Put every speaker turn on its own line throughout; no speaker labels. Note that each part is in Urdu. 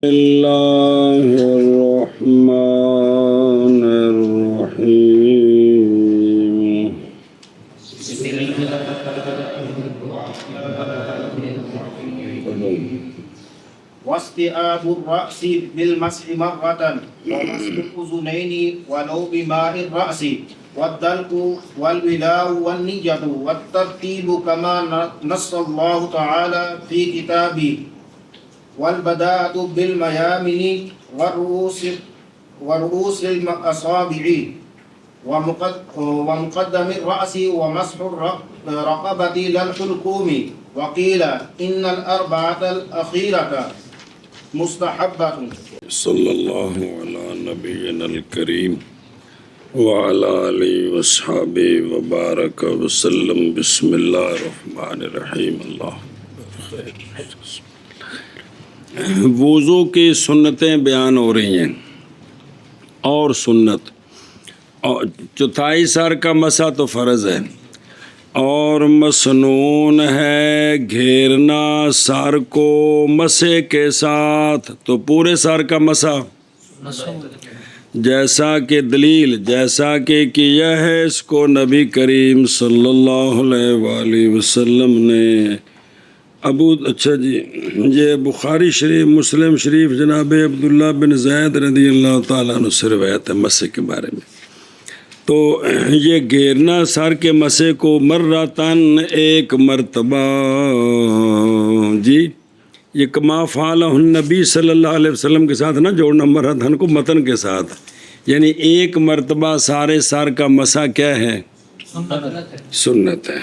اللہ الرحمن الرحیم
واستئاب الرأس بالمسح مرة ومسح الأذنين ولو بماء الرأس والدلك والولاء والنية والترتيب كما نص الله تعالى في كتابه والبداءة بالميامن ورؤوس الأصابع ومقدم الرأس ومسح الرقبة لا الحلقوم وقيل إن الأربعة الأخيرة مستحبة.
صلی اللہ علی نبینا الکریم وعلی آلہ وصحبہ وبارک وسلم. بسم اللہ الرحمن الرحیم. اللہ وضو کی سنتیں بیان ہو رہی ہیں اور سنت اور چوتھائی سر کا مسح تو فرض ہے اور مسنون ہے گھیرنا سر کو مسح کے ساتھ. تو پورے سر کا مسح جیسا کہ دلیل جیسا کہ کیا ہے اس کو نبی کریم صلی اللہ علیہ وآلہ وسلم نے اچھا جی یہ بخاری شریف مسلم شریف جناب عبداللہ بن زید رضی اللہ تعالیٰ عنہ سے روایت ہے مسح کے بارے میں. تو یہ گھیرنا سر کے مسح کو مرتن ایک مرتبہ جی یہ کما فعلہ النبی صلی اللہ علیہ وسلم کے ساتھ نہ جوڑنا مرتن کو متن کے ساتھ یعنی ایک مرتبہ سارے سر کا مسح کیا ہے سنت ہے.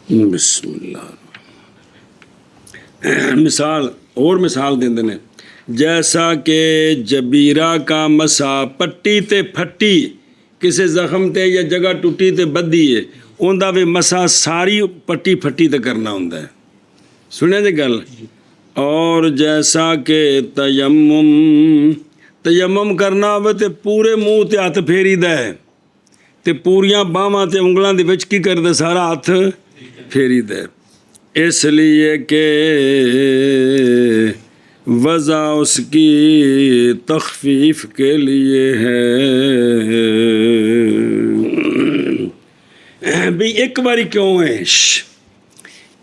بسم اللہ مثال دیں دینے جیسا کہ جبیرہ کا مسا پٹی تے پھٹی کسی زخم تے یا جگہ ٹوٹی تے بدی ہے اوندا بھی مسا ساری پٹی پھٹی تے کرنا ہوندا ہے. سنیں جی گل. اور جیسا کہ تیمم کرنا ہوئے تے پورے منہ تے ہاتھ پھیری دا ہے تے پوریاں باہاں تے انگلاں دے وچ کی کر دے سارا ہاتھ پھیری دے اس لیے کہ وضع اس کی تخفیف کے لیے ہے. بھی ایک باری کیوں ہے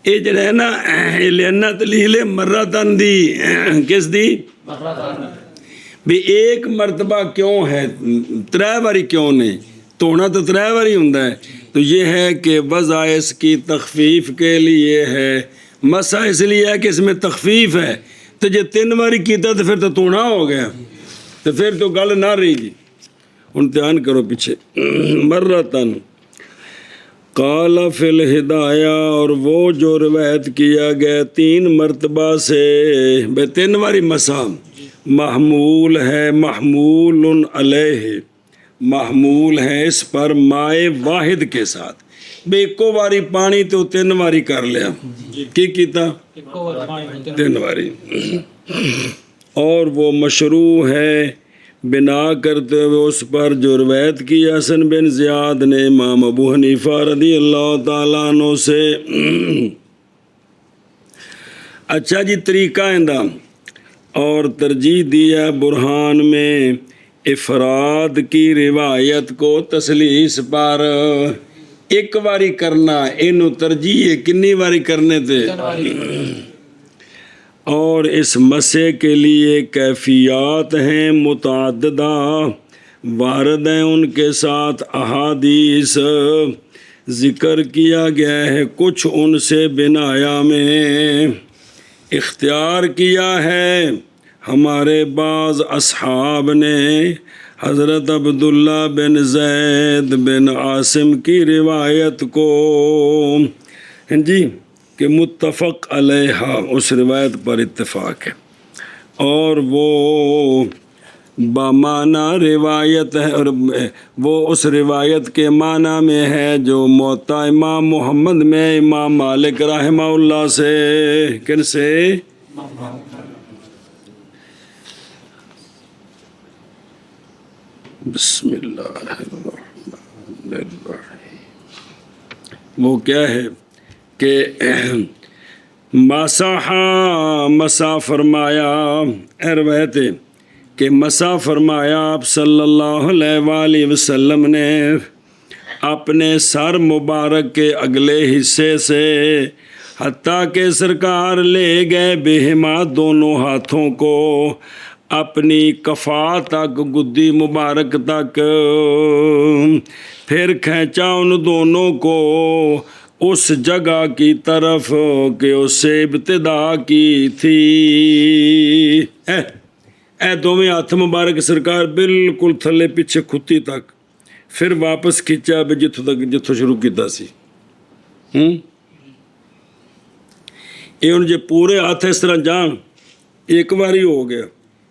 یہ جڑا ہے نا لینا دلیل مرتن دی کس دی بھی ایک مرتبہ کیوں ہے ترے باری کیوں نہیں تونا تو ترے باری ہوندا ہے. تو یہ ہے کہ وضع اس کی تخفیف کے لیے ہے مسح اس لیے ہے کہ اس میں تخفیف ہے. تو جے 3 باری کیتا تو پھر تو تونا ہو گیا تو پھر تو گل نہ رہی گی. دھیان کرو پیچھے مرتن قال فی الہدایہ اور وہ جو روایت کیا گیا 3 مرتبہ سے بے 3 باری مسح محمول ہے محمول علیہ محمول ہے اس پر مائے واحد کے ساتھ بے ایکو باری پانی تو 3 باری کر لیا کی کیتا 3 باری. اور وہ مشروع ہے بنا کرتے ہوئے اس پر جو روایت کی حسن بن زیاد نے امام ابو حنیفہ رضی اللہ تعالیٰ عنہ سے. اچھا جی طریقہ اندہ اور ترجیح دیا برہان میں افراد کی روایت کو تسلیس پر ایک باری کرنا انہوں ترجیح کنی باری کرنے تھے. اور اس مسح کے لیے کیفیات ہیں متعددہ وارد ہیں ان کے ساتھ احادیث ذکر کیا گیا ہے کچھ ان سے بنایا میں اختیار کیا ہے ہمارے بعض اصحاب نے حضرت عبداللہ بن زید بن عاصم کی روایت کو جی کہ متفق علیہ اس روایت پر اتفاق ہے اور وہ بامعنی روایت ہے اور وہ اس روایت کے معنی میں ہے جو موطا امام محمد میں امام مالک رحمہ اللہ سے کن سے بسم اللہ الرحمن الرحیم. وہ کیا ہے کہ مسا مسا فرمایا، روایت ہے کہ مسا فرمایا آپ صلی اللہ علیہ وآلہ وسلم نے اپنے سر مبارک کے اگلے حصے سے، حتیٰ کہ سرکار لے گئے بہما دونوں ہاتھوں کو اپنی کفا تک، گدی مبارک تک، پھر کھینچا ان دونوں کو اس جگہ کی طرف کہ اس سے ابتدا کی تھی۔ اے دوویں ہاتھ مبارک سرکار بالکل تھلے پیچھے کھتی تک، پھر واپس کھینچا بھی جتوں شروع کیتا سی۔ یہ ہوں جی پورے ہاتھ اس طرح جان ایک باری ہو گیا،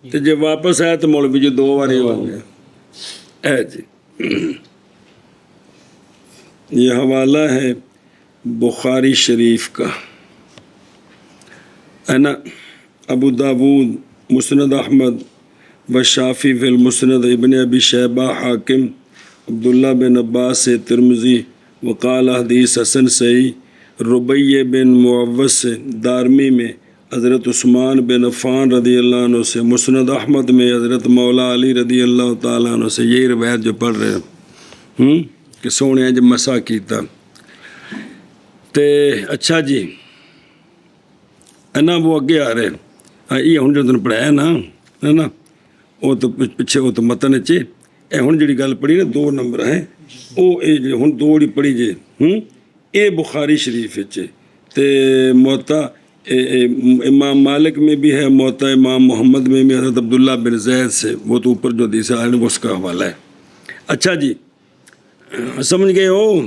تو جی واپس آیا تو مول بھی جی 2 باری ہو گیا۔ اے جی یہ حوالہ ہے بخاری شریف کا، ہے نا، ابو داود مسند احمد و شافی فی المسند، ابن ابی شیبہ حاکم، عبداللہ بن عباس سے ترمذی وقال حدیث حسن صحیح، ربیع بن معوذ سے دارمی میں حضرت عثمان بن عفان رضی اللہ عنہ سے، مسند احمد میں حضرت مولا علی رضی اللہ تعالیٰ عنہ سے، یہی روایت جو پڑھ رہے ہیں کہ سونے جب مسا کیتا تے۔ اچھا جی ہے نا، وہ اگے آ رہے یہ ہوں جو تم پڑھایا نا، ہے نا، وہ تو پیچھے وہ تو متن چے، اے ہوں جڑی گل پڑھی نا 2 نمبر ہیں، وہ ہوں 2 جڑی پڑھی جے اے بخاری شریف تے موتا امام مالک میں بھی ہے، موتا امام محمد میں بھی حضرت عبداللہ بن زید سے، وہ تو اوپر جو حدیث ہے اس کا حوالہ ہے۔ اچھا جی سمجھ گئے ہو؟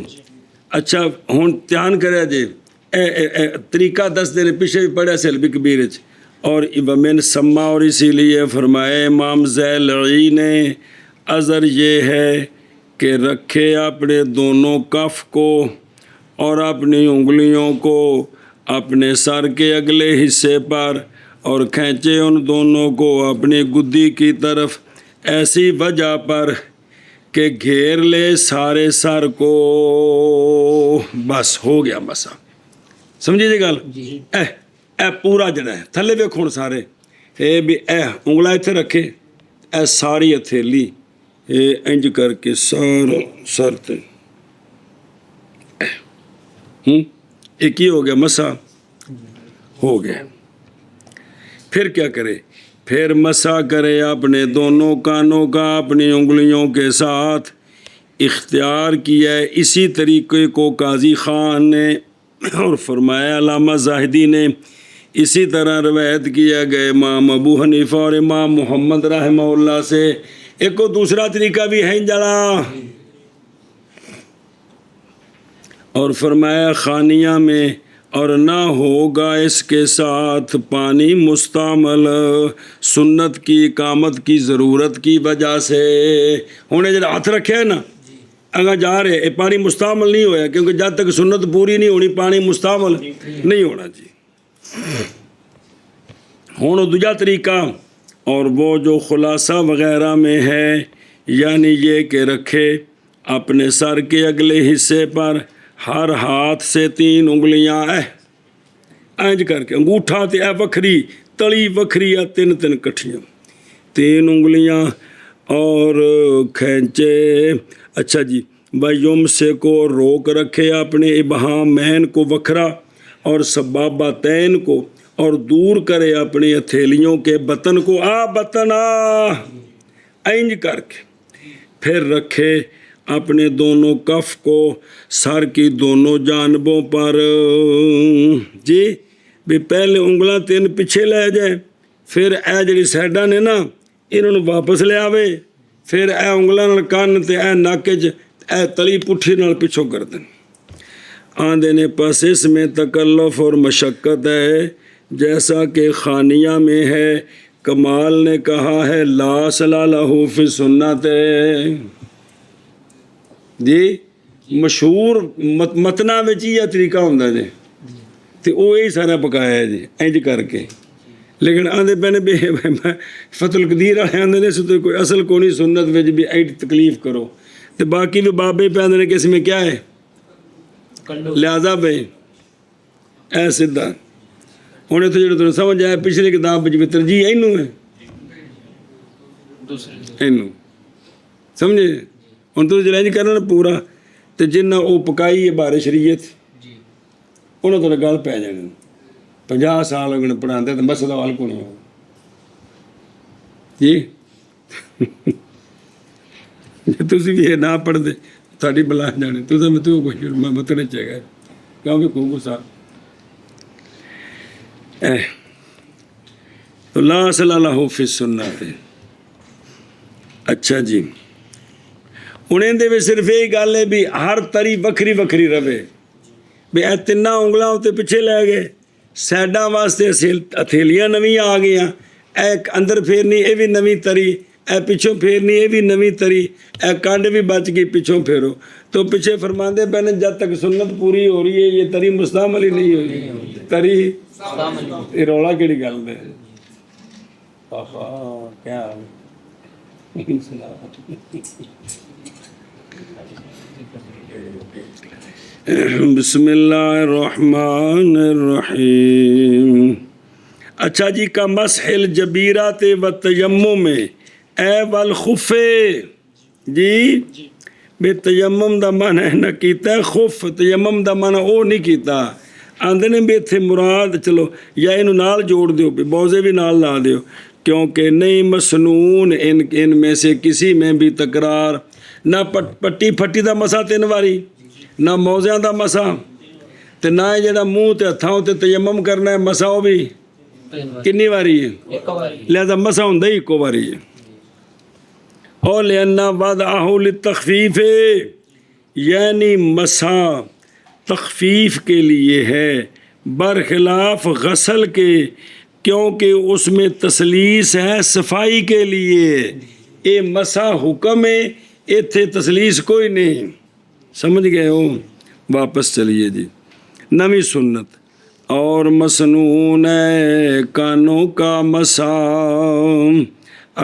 اچھا ہوں دھیان کرے جی، طریقہ 10 دن پیچھے بھی پڑھا سے البی کبیر اور ومن سما، اور اسی لیے فرمائے امام ذیلعی نے عذر یہ ہے کہ رکھے اپنے دونوں کف کو اور اپنی انگلیوں کو اپنے سر کے اگلے حصے پر اور کھینچے ان دونوں کو اپنی گدی کی طرف، ایسی وجہ پر کہ گھیر لے سارے سر کو، بس ہو گیا مسا۔ سمجھے جی گل؟ اے پورا جڑا ہے تھلے ویکھو ہن سارے، اے بھی اے انگلا اتنے رکھے، اے ساری ہتھیلی انج کر کے سارا سر تے ایک ہی ہو گیا، مسا ہو گیا۔ پھر کیا کرے؟ پھر مسا کرے اپنے دونوں کانوں کا اپنی انگلیوں کے ساتھ، اختیار کیا ہے اسی طریقے کو قاضی خان نے، اور فرمایا علامہ زاہدی نے، اسی طرح روایت کیا گیا امام ابو حنیفہ اور امام محمد رحمہ اللہ سے۔ ایک اور دوسرا طریقہ بھی ہے جڑا، اور فرمایا خانیہ میں اور نہ ہوگا اس کے ساتھ پانی مستعمل، سنت کی اقامت کی ضرورت کی وجہ سے۔ ہونے جب ہاتھ رکھے ہے نا اگاں جا رہے، یہ پانی مستعمل نہیں ہویا، کیونکہ جب تک سنت پوری نہیں ہونی پانی مستعمل نہیں ہونا جی۔ ہوں دوجا طریقہ، اور وہ جو خلاصہ وغیرہ میں ہے، یعنی یہ کہ رکھے اپنے سر کے اگلے حصے پر ہر ہاتھ سے 3 انگلیاں، اینج کر کے انگوٹھا تے اے وکھری، تلی وکھری، 3 کٹھیاں 3 انگلیاں، اور کھینچے۔ اچھا جی بیم سے کو روک رکھے اپنے ابہامین کو وکھرا اور سبابتین کو، اور دور کرے اپنی ہتھیلیوں کے بطن کو، بطن اینج کر کے، پھر رکھے اپنے دونوں کف کو سر کی دونوں جانبوں پر جی، بھی پہلے انگلاں 3 پیچھے لے جائے، پھر اے جڑی سائڈاں نے نا انہوں نے واپس لے آوے، پھر اے انگلاں نال کان تے اے نک وچ اے تلی پٹھی نال پچھو کر دیں۔ آندے نے پس اس میں تکلف اور مشقت ہے، جیسا کہ خانیہ میں ہے۔ کمال نے کہا ہے لا صلاح لہ فی سنت، جی مشہور متنا وچ یہ طریقہ ہوندا جی، تے وہ یہی سارا پکایا ہے جی انج کر کے، لیکن آندے پہنے بھی فتح القدیر والے آندے نے سو کوئی اصل کو نہیں سنت وچ بھی ایڈی تکلیف کرو، تے باقی بھی بابے پہ آندے نے کہ اس میں کیا ہے لہذا بھائی ਐ ਸਿੱਧਾ। ਹੁਣ ਇੱਥੇ ਜਿਹੜਾ ਤੁਹਾਨੂੰ ਸਮਝ ਆਇਆ ਪਿਛਲੀ ਕਿਤਾਬ ਵਿੱਚ ਵੀ ਤਰਜੀਹ ਇਹਨੂੰ ਹੈ, ਇਹਨੂੰ ਸਮਝੇ। ਹੁਣ ਤੁਸੀਂ ਜਿਹੜਾ ਇੰਜ ਕਰਨਾ ਪੂਰਾ, ਤੇ ਜਿੰਨਾ ਉਹ ਪਕਾਈ ਹੈ ਬਾਰੇ ਸ਼ਰੀਅਤ ਉਹਨਾਂ ਤੋਂ ਗੱਲ ਪੈ ਜਾਣੀ। 50 ਸਾਲ ਹੋ ਗਏ ਪੜ੍ਹਾਉਂਦੇ ਤੇ ਮਸਲਾ ਹੱਲ ਕੋ ਨਹੀਂ ਹੋਗਾ ਜੀ। ਜੇ ਤੁਸੀਂ ਵੀ ਇਹ ਨਾ ਪੜ੍ਹਦੇ ਤੁਹਾਡੀ ਬਲਾ ਜਾਣੇ, ਤੁਸੀਂ ਮੈਂ ਤੂੰ ਕੁਛ ਮੈਂ ਮਤਨੇ ਚਾਹੀਦਾ ਕਿਉਂਕਿ ਕੋ ਗੁੱਸਾ تو لا اصل له فی السنت۔ ਅੱਛਾ ਜੀ, ਹੁਣ ਇਹਦੇ ਵਿੱਚ ਸਿਰਫ ਇਹ ਗੱਲ ਹੈ ਵੀ ਹਰ ਤਰੀ ਵੱਖਰੀ ਵੱਖਰੀ ਰਵੇ। ਵੀ ਇਹ ਤਿੰਨਾਂ ਉਂਗਲਾਂ ਉੱਤੇ ਪਿੱਛੇ ਲੈ ਗਏ, ਸਾਈਡਾਂ ਵਾਸਤੇ ਹਥੇਲੀਆਂ ਨਵੀਆਂ ਆ ਗਈਆਂ, ਇਹ ਅੰਦਰ ਫੇਰਨੀ ਇਹ ਵੀ ਨਵੀਂ ਤਰੀ, ਇਹ ਪਿੱਛੋਂ ਫੇਰਨੀ ਇਹ ਵੀ ਨਵੀਂ ਤਰੀ, ਇਹ ਕੰਡ ਵੀ ਬਚ ਗਈ ਪਿੱਛੋਂ ਫੇਰੋ। تو پیچھے فرماندے پہنے جب تک سنت پوری ہو رہی ہے یہ تری مستعمل ہی نہیں ہوئی، تری یہ رولا کیڑی گل دے کیا بسم اللہ الرحمن الرحیم۔ اچھا جی، کا مسح الجبیرات و تیمم اے والخف، جی بے تیمم دا معنی نہ کیتا ہے خف، تیمم دا معنی او نہیں کیتا آندے نے بھی اتھے مراد چلو یا انہوں نال جوڑ دیو، بوزے بھی نال لا دیو، کیونکہ نہیں مسنون ان میں سے کسی میں بھی تکرار، نہ پٹی پھٹی دا مسا 3 واری، نہ موزیاں دا مسا، تے نہ جڑا منہ تے ہتھاں تے تیمم کرنا ہے مسا وہ بھی کنی واری ہے، لہذا مسا ہوندا ہی اکو واری ہے۔ اور لأنہ وضعہ للتخفیف، یعنی مسا تخفیف کے لیے ہے برخلاف غسل کے، کیونکہ اس میں تسلیس ہے صفائی کے لیے۔ اے مسا حکم ہے، ایتھے تسلیس کوئی نہیں، سمجھ گئے ہو؟ واپس چلیے جی، نویں سنت اور مسنون ہے کانوں کا مسا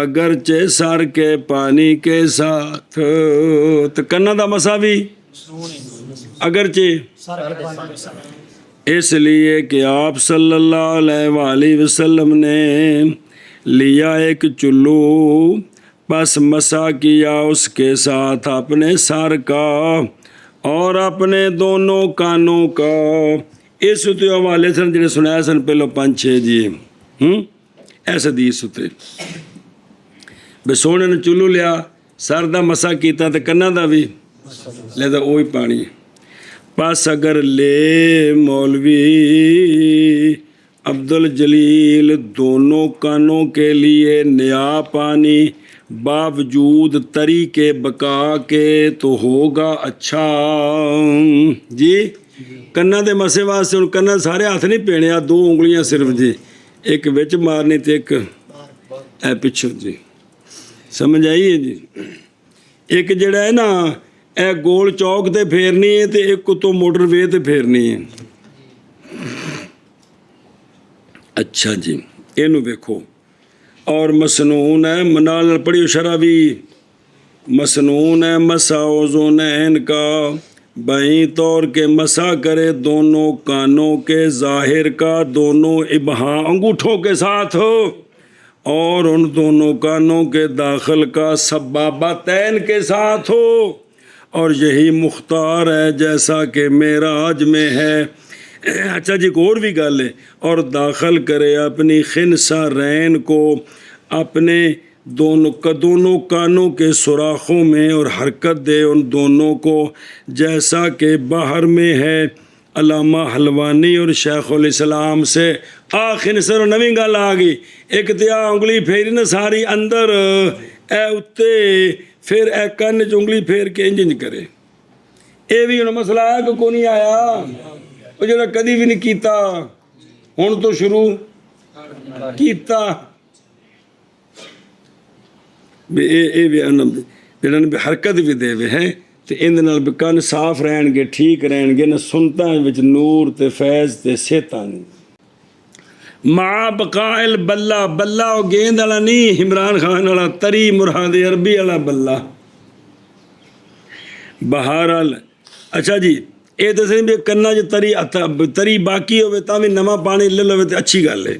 اگرچہ سر کے پانی کے ساتھ، تو کنا دا مسا بھی اگرچہ، اس لیے کہ آپ صلی اللہ علیہ وآلہ وسلم نے لیا ایک چلو، بس مسا کیا اس کے ساتھ اپنے سر کا اور اپنے دونوں کانوں کا۔ اس تے حوالے سن جنہیں سنایا سن پہلو 5-6 جی ایسا حدیث ہوتے بے سونے نے چلو لیا، سر دا مسا کیتا تے کنا دا بھی، لہذا وہی پانی۔ پس اگر لے مولوی عبدالجلیل دونوں کانوں کے لیے نیا پانی باوجود تری کے بقا کے تو ہوگا اچھا جی۔ کنا دے مسے واسطے ہن کنا سارے ہاتھ نہیں پینے، 2 انگلیاں صرف جی، ایک وچ مارنی تے ایک اے پچھو جی، سمجھ آئیے جی۔ ایک جڑا ہے نا اے گول چوک تے پھیرنی ہے تے ایک تو موٹر وے تے پھیرنی ہے۔ اچھا جی، اینو دیکھو۔ اور مسنون ہے منال پڑھی شرح بھی، مسنون ہے مسا وزنین کا بائیں طور کے مسا کرے دونوں کانوں کے ظاہر کا دونوں ابہاں انگوٹھوں کے ساتھ ہو، اور ان دونوں کانوں کے داخل کا سبابتین کے ساتھ ہو، اور یہی مختار ہے جیسا کہ معراج میں ہے۔ اچھا جی، ایک اور بھی گل ہے، اور داخل کرے اپنی خنثیرین کو اپنے دونوں کانوں کے سوراخوں میں، اور حرکت دے ان دونوں کو جیسا کہ باہر میں ہے۔ علامہ حلوانی اور شیخ الاسلام سے آخر سر نویں گل آ گئی، ایک تیا انگلی پھیری نا ساری اندر اے اتے، پھر اے کن چ انگلی پھیر کے انج کرے۔ اے بھی انہوں مسئلہ آیا کہ کو نہیں آیا، وہ جڑا کدی بھی نہیں کیتا ہن تو شروع کیتا۔ اے بھی جڑا نے حرکت بھی دے وے ہے تے اندے نال بھی کن صاف رہن گے، ٹھیک رہن گے، نہ سنتاں وچ نور تے فیض تے صحتاں نہیں۔ مع بقاء البلہ، بلہ او گیند والا نہیں عمران خان والا، تری مراد عربی والا بلہ۔ بہرحال اچھا جی، ਇਹ ਦੱਸਣੀ ਵੀ ਕੰਨਾਂ 'ਚ ਤਰੀ ਬਾਕੀ ਹੋਵੇ ਤਾਂ ਵੀ ਨਵਾਂ ਪਾਣੀ ਲੈ ਲਵੇ ਤੇ ਅੱਛੀ ਗੱਲ ਹੈ।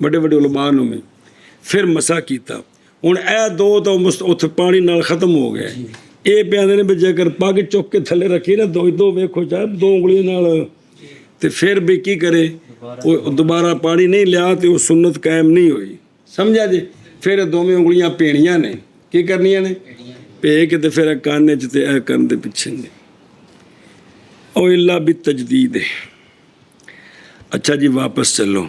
ਵੱਡੇ ਵੱਡੇ ਉਲਮਾ ਨੂੰ ਵੀ ਫਿਰ ਮਸਾ ਕੀਤਾ। ਹੁਣ ਇਹ ਦੋ ਤਾਂ ਉੱਥੇ ਪਾਣੀ ਨਾਲ ਖਤਮ ਹੋ ਗਏ। ਇਹ ਪਿਆਦੇ ਨੇ ਵੀ ਜੇਕਰ ਪੱਗ ਚੁੱਕ ਕੇ ਥੱਲੇ ਰੱਖੀ ਨਾ ਦੋ ਵੇਖੋ ਚਾਹ ਦੋ ਉਂਗਲੀਆਂ ਨਾਲ ਤੇ ਫਿਰ ਵੀ ਕੀ ਕਰੇ, ਉਹ ਦੁਬਾਰਾ ਪਾਣੀ ਨਹੀਂ ਲਿਆ ਤੇ ਉਹ ਸੁਨਨਤ ਕਾਇਮ ਨਹੀਂ ਹੋਈ। ਸਮਝਿਆ ਜੀ? ਫਿਰ ਦੋਵੇਂ ਉਂਗਲੀਆਂ ਭੇਣੀਆਂ ਨੇ, ਕੀ ਕਰਨੀਆਂ ਨੇ? ਭੇ ਕੇ ਤੇ ਫਿਰ ਕਾਨੇ 'ਚ ਤੇ ਇਹ ਕਰਨ ਦੇ ਪਿੱਛੇ ਨੇ। ਉਹ ਇਲਾ ਵੀ ਤਜਦੀਦ ਹੈ। ਅੱਛਾ ਜੀ ਵਾਪਸ ਚੱਲੋ।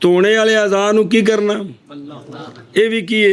ਧੋਣੇ ਵਾਲੇ ਆਜ਼ਾਦ ਨੂੰ ਕੀ ਕਰਨਾ? ਇਹ ਵੀ ਕੀ ਹੈ?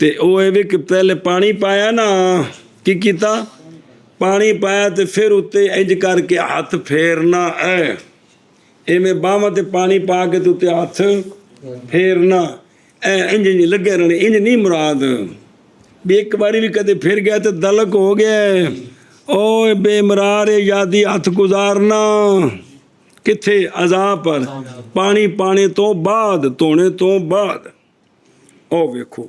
ਤੇ ਉਹ ਇਹ ਵੀ ਕਿ ਪਹਿਲੇ ਪਾਣੀ ਪਾਇਆ ਨਾ, ਕੀ ਕੀਤਾ? ਪਾਣੀ ਪਾਇਆ ਤੇ ਫਿਰ ਉੱਤੇ ਇੰਜ ਕਰਕੇ ਹੱਥ ਫੇਰਨਾ ਹੈ। ਇਵੇਂ ਬਾਹਾਂ ਤੇ ਪਾਣੀ ਪਾ ਕੇ ਤੇ ਉੱਤੇ ਹੱਥ ਫੇਰਨਾ, ਇੰਜ ਨਹੀਂ ਲੱਗੇ ਰਹਿਣੇ। ਇੰਜ ਨਹੀਂ ਮੁਰਾਦ ਵੀ ਇੱਕ ਵਾਰੀ ਵੀ ਕਦੇ ਫਿਰ ਗਿਆ ਤੇ ਦਲਕ ਹੋ ਗਿਆ। ਓਏ ਬੇਮਰਾਰ ਯਾਦੀ ਹੱਥ ਗੁਜ਼ਾਰਨਾ ਕਿੱਥੇ? ਅਜ਼ਾ ਪਰ, ਪਾਣੀ ਪਾਣੇ ਤੋਂ ਬਾਅਦ, ਧੋਣੇ ਤੋਂ ਬਾਅਦ। ਉਹ ਵੇਖੋ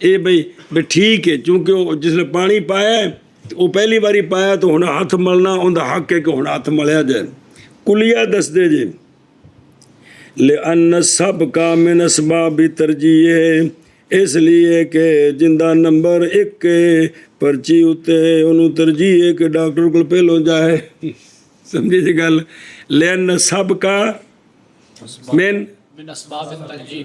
ਇਹ ਬਈ ਠੀਕ ਹੈ ਕਿਉਂਕਿ ਉਹ ਜਿਸਨੇ ਪਾਣੀ ਪਾਇਆ ਉਹ ਪਹਿਲੀ ਵਾਰੀ ਪਾਇਆ ਤਾਂ ਹੁਣ ਹੱਥ ਮਲਣਾ ਉਹਦਾ ਹੱਕ ਹੈ ਕਿ ਹੁਣ ਹੱਥ ਮਲਿਆ ਜਾਏ। ਕੁਲੀਆ ਦੱਸਦੇ ਜੀ ਲਿਅਨ ਸਭ ਕਾ ਮਿਨ ਅਸਬਾਬ ਤਰਜੀਹ ਹੈ, ਇਸ ਲਈ ਕਿ ਜਿੰਦਾ ਨੰਬਰ 1 ਪਰਚੀ ਉੱਤੇ ਉਹਨੂੰ ਤਰਜੀਹ ਹੈ ਕਿ ਡਾਕਟਰ ਕੋਲ ਪਹਿਲੋਂ ਜਾਏ। ਸਮਝੀ ਜੀ ਗੱਲ? ਲਿਅਨ ਸਭ ਕਾ ਮਿਨ ਅਸਬਾਬ ਤਰਜੀਹ,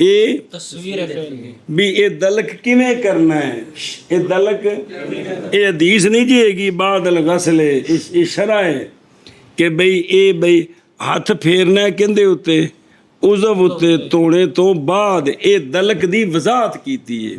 ਇਹ
تصویر فعل کی
ਵੀ ਇਹ ਦਲਕ ਕਿਵੇਂ ਕਰਨਾ ਹੈ। ਇਹ ਦਲਕ ਇਹ ਹਦੀਸ ਨਹੀਂ ਜੀ ਹੈਗੀ ਬਾਦਲ ਗਸਲੇ ਇਹ ਸ਼ਰ੍ਹਾ ਹੈ ਕਿ ਬਈ ਇਹ ਬਈ ਹੱਥ ਫੇਰਨਾ ਹੈ ਕਹਿੰਦੇ ਉੱਤੇ ਉਜ਼ਵ ਉੱਤੇ ਧੋਣੇ ਤੋਂ ਬਾਅਦ ਇਹ ਦਲਕ ਦੀ ਵਜ਼ਾਹਤ ਕੀਤੀ ਹੈ।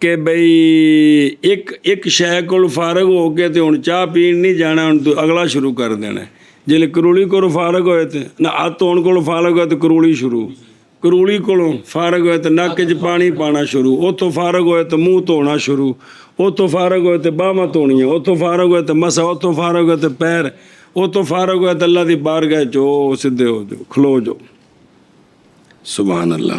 ਕਿ ਬਈ ਇੱਕ ਸ਼ੈ ਕੋਲ ਫਾਰਗ ਹੋ ਕੇ ਤੇ ਹੁਣ ਚਾਹ ਪੀਣ ਨਹੀਂ ਜਾਣਾ, ਹੁਣ ਤੂੰ ਅਗਲਾ ਸ਼ੁਰੂ ਕਰ ਦੇਣਾ। ਜੇ ਕਰੂਲੀ ਕੋਲ ਫਾਰਗ ਹੋਏ ਤੇ ਨਾ ਹੱਥ ਧੋਣ ਕੋਲ ਫਾਰਗ ਹੋਏ ਤੇ ਕਰੂਲੀ ਸ਼ੁਰੂ, ਕਰੂਲੀ ਕੋਲੋਂ ਫਾਰਗ ਹੋਏ ਤੇ ਨੱਕ 'ਚ ਪਾਣੀ ਪਾਣਾ ਸ਼ੁਰੂ, ਉੱਥੋਂ ਫਾਰਗ ਹੋਏ ਤੇ ਮੂੰਹ ਧੋਣਾ ਸ਼ੁਰੂ, ਉੱਥੋਂ ਫਾਰਗ ਹੋਏ ਤੇ ਬਾਹਾਂ ਧੋਣੀਆਂ, ਉੱਥੋਂ ਫਾਰਗ ਹੋਏ ਤੇ ਮਸਾ, ਉੱਥੋਂ ਫਾਰਗ ਹੋਏ ਤੇ ਪੈਰ, ਉੱਥੋਂ ਫਾਰਗ ਹੋਏ ਤੇ ਅੱਲਾ ਦੀ ਬਾਰਗਾਹ 'ਚ ਸਿੱਧੇ ਹੋ ਜਾਓ, ਖਲੋ ਜਾਓ। ਸੁਭਾਨ ਅੱਲਾ।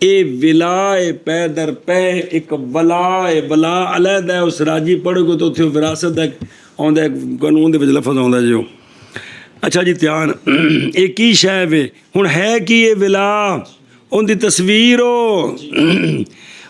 ਇਹ ਵਿਲਾ ਹੈ ਪੈ ਦਰ ਪੈ, ਇੱਕ ਵਲਾ ਹੈ ਵਲਾ ਅਲੱਗ ਹੈ। ਉਸ ਰਾਜੀ ਪੜ੍ਹੋਗੇ ਤਾਂ ਉੱਥੇ ਵਿਰਾਸਤ ਦਾ ਆਉਂਦਾ ਕਾਨੂੰਨ ਦੇ ਵਿੱਚ ਲਫ਼ਜ਼ ਆਉਂਦਾ ਜੋ। ਅੱਛਾ ਜੀ ਧਿਆਨ, ਇਹ ਕੀ ਸ਼ੈ ਵੇ ਹੁਣ ਹੈ ਕੀ ਇਹ ਵਿਲਾ? ਉਹਦੀ ਤਸਵੀਰ ਹੋ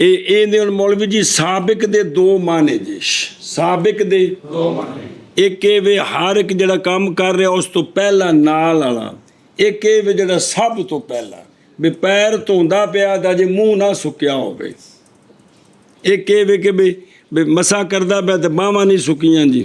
ਇਹਦੇ ਹੁਣ ਮੌਲਵੀ ਜੀ ਸਾਬਿਕ ਦੇ ਦੋ ਮਾਨੇ ਜੀ, ਸਾਬਿਕ ਦੇ ਦੋ ਮਾਨੇ। ਇੱਕ ਇਹ ਵੇ ਹਰ ਇੱਕ ਜਿਹੜਾ ਕੰਮ ਕਰ ਰਿਹਾ ਉਸ ਤੋਂ ਪਹਿਲਾਂ ਨਾਲ ਵਾਲਾ, ਇੱਕ ਇਹ ਵੇ ਜਿਹੜਾ ਸਭ ਤੋਂ ਪਹਿਲਾਂ ਵੀ ਪੈਰ ਧੋਂਦਾ ਪਿਆ ਦਾ ਜੇ ਮੂੰਹ ਨਾ ਸੁੱਕਿਆ ਹੋਵੇ। ਇੱਕ ਇਹ ਵੇ ਕਿ ਵੀ ਮਸਾ ਕਰਦਾ ਪਿਆ ਤੇ ਬਾਹਾਂ ਨਹੀਂ ਸੁੱਕੀਆਂ ਜੀ।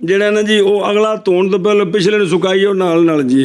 ਜਿਹੜਾ ਨਾ ਜੀ ਉਹ ਅਗਲਾ ਧੋਣ ਤੋਂ ਪਹਿਲਾਂ ਪਿਛਲੇ ਨੂੰ ਸੁਕਾਈ ਉਹ ਨਾਲ ਜੀ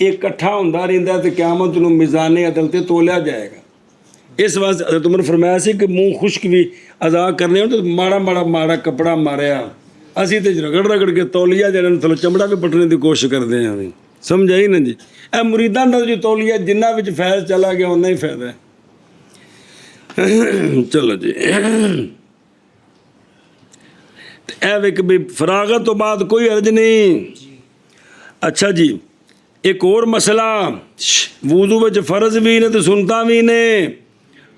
ਇਹ ਇਕੱਠਾ ਹੁੰਦਾ ਰਹਿੰਦਾ ਤੇ ਕਿਆਮਤ ਨੂੰ ਮਿਜ਼ਾਨ ਅਦਲ ਤੇ ਤੋਲਿਆ ਜਾਏਗਾ। ਇਸ ਵਾਸਤੇ ਹਜ਼ਰਤ ਉਮਰ ਫਰਮਾਇਆ ਸੀ ਕਿ ਮੂੰਹ ਖੁਸ਼ਕ ਵੀ ਅਜ਼ਾ ਕਰਨੇ ਹੋ ਤਾਂ ਮਾੜਾ ਕੱਪੜਾ ਮਾਰਿਆ, ਅਸੀਂ ਤੇ ਰਗੜ ਕੇ ਤੌਲੀਆ ਜਿਹੜਾ ਥੱਲੇ ਚਮੜਾ ਵੀ ਪੱਟਣੇ ਦੀ ਕੋਸ਼ਿਸ਼ ਕਰਦੇ ਹਾਂ ਵੀ, ਸਮਝ ਆਈ ਨਾ ਜੀ। ਇਹ ਮੁਰੀਦਾਂ ਦਾ ਜੋ ਤੌਲੀਆ ਜਿੰਨਾ ਵਿੱਚ ਫੈਜ਼ ਚਲਾ ਗਿਆ ਉਨਾ ਹੀ ਫਾਇਦਾ ਹੈ। ਚਲੋ ਜੀ, ਇਹ ਵੇਖ ਵੀ ਫਰਾਗਤ ਤੋਂ ਬਾਅਦ ਕੋਈ ਅਰਜ਼ ਨਹੀਂ। ਅੱਛਾ ਜੀ, ਇੱਕ ਹੋਰ ਮਸਲਾ, ਵੁਜ਼ੂ ਵਿੱਚ ਫ਼ਰਜ਼ ਵੀ ਨੇ ਤੇ ਸੁਨਤਾਂ ਵੀ ਨੇ,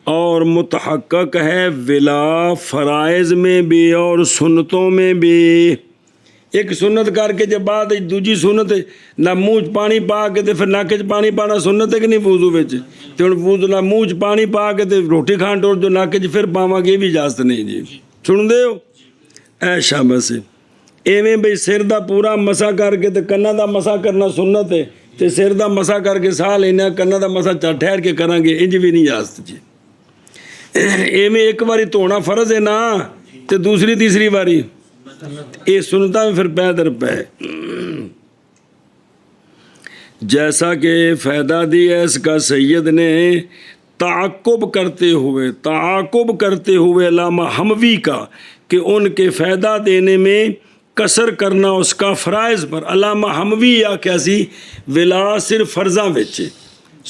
اور متحقق ہے ولا فرائض میں بھی اور سنتوں میں بھی۔ ایک سنت کر کے جب بعد دوجی سنت نہ منہ پانی پا کے تے پھر نک چ پانی پانا سنت ہے کہ نہیں وضو وچ، تے ہن وضو نہ منہ چ پانی پا کے تے روٹی کھان ٹور جو نک چ پھر پاواں گے بھی اجازت نہیں جی، سن دے ہو اے شاباش۔ ایویں بھئی سر دا پورا مسا کر کے تے کناں دا مسا کرنا سنت ہے، تے سر دا مسا کر کے ساہ لینا، کناں دا مسا ٹھہر کے کران گے، انج بھی نہیں اجازت جی۔ ایویں ایک باری دھونا فرض ہے نا تے دوسری تیسری باری یہ سنتا میں پھر پے در پے۔ جیسا کہ فائدہ دیا اس کا سید نے تعاقب کرتے ہوئے علامہ حموی کا کہ ان کے فائدہ دینے میں قصر کرنا اس کا فرائض پر۔ علامہ حموی یا کیسی ولا صرف فرضاں وچ،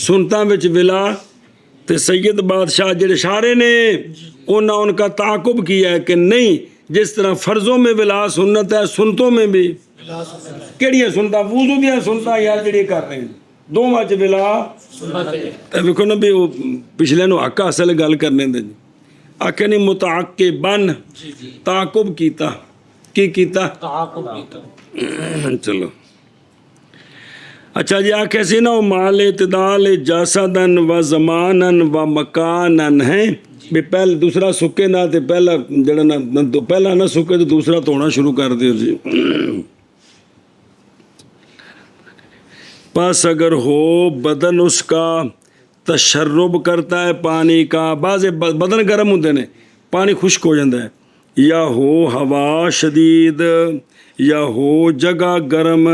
سنتاں وچ ولا تے سید بادشاہ جڑے شارے نے انہاں ان کا تعاقب کیا ہے کہ نہیں، جس طرح فرضوں میں ولا سنت ہے سنتوں میں بھی۔ کیڑیاں سنتاں؟ وضو دیاں سنتاں یار جڑی کر رہے ہیں دوواں وچ ولا تے ویکھو نا بھی پچھلے نو حق اصل گل کرنے دے جی، آکھے نہیں متعاقباً تعاقب کیتا، کی کیتا؟ تعاقب کیتا۔ چلو اچھا جی، آکھے سی نا مال اعتدال جاسدن و زمانن و مکانن ہیں بھی پہلے دوسرا سکے نہ تے پہلا جڑا نہ پہلا نہ سکے تو دوسرا دھونا شروع کر دیو جی۔ پس اگر ہو بدن اس کا تشرب کرتا ہے پانی کا، بعض بدن گرم ہوتے ہیں پانی خشک ہو جاتا ہے، یا ہو ہوا شدید یا ہو جگہ گرم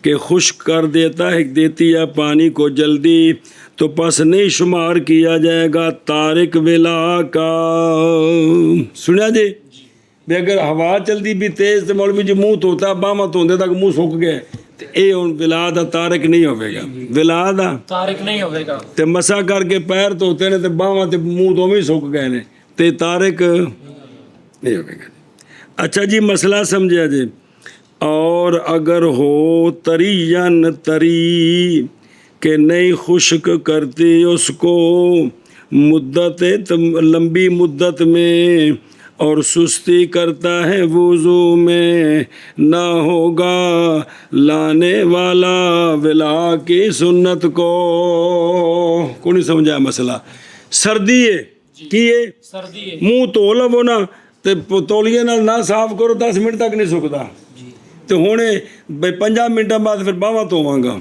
کہ خشک کر دیتی ہے پانی کو جلدی، تو پس نہیں شمار کیا جائے گا تارک ولا کا۔ سنیا جی، بھی اگر ہوا چلتی بھی تیز تو مولوی جی منہ دھوتا باہماں دھوندے تک منہ سک گئے تو یہ ہن ولا دا تارک نہیں ہوئے گا، ولا دا تارک نہیں ہوئے گا۔ تے مسا کر کے پیر دھوتے نے تے باہماں تے منہ دوویں سک گئے نے تے تارک نہیں ہوئے گا۔ اچھا جی، مسئلہ سمجھا جی۔ اور اگر ہو ترین تری کہ نہیں خشک کرتی اس کو مدت لمبی مدت میں اور سستی کرتا ہے وضو میں، نہ ہوگا لانے والا ولا کی سنت کو۔ کو نہیں سمجھا مسئلہ؟ سردی ہے کی ہے، منہ تو لو نا تے تولیے نال نہ صاف کرو 10 منٹ تک نہیں سکتا، تو ہونے بھائی 5 منٹوں بعد پھر باہواں دھواں گا،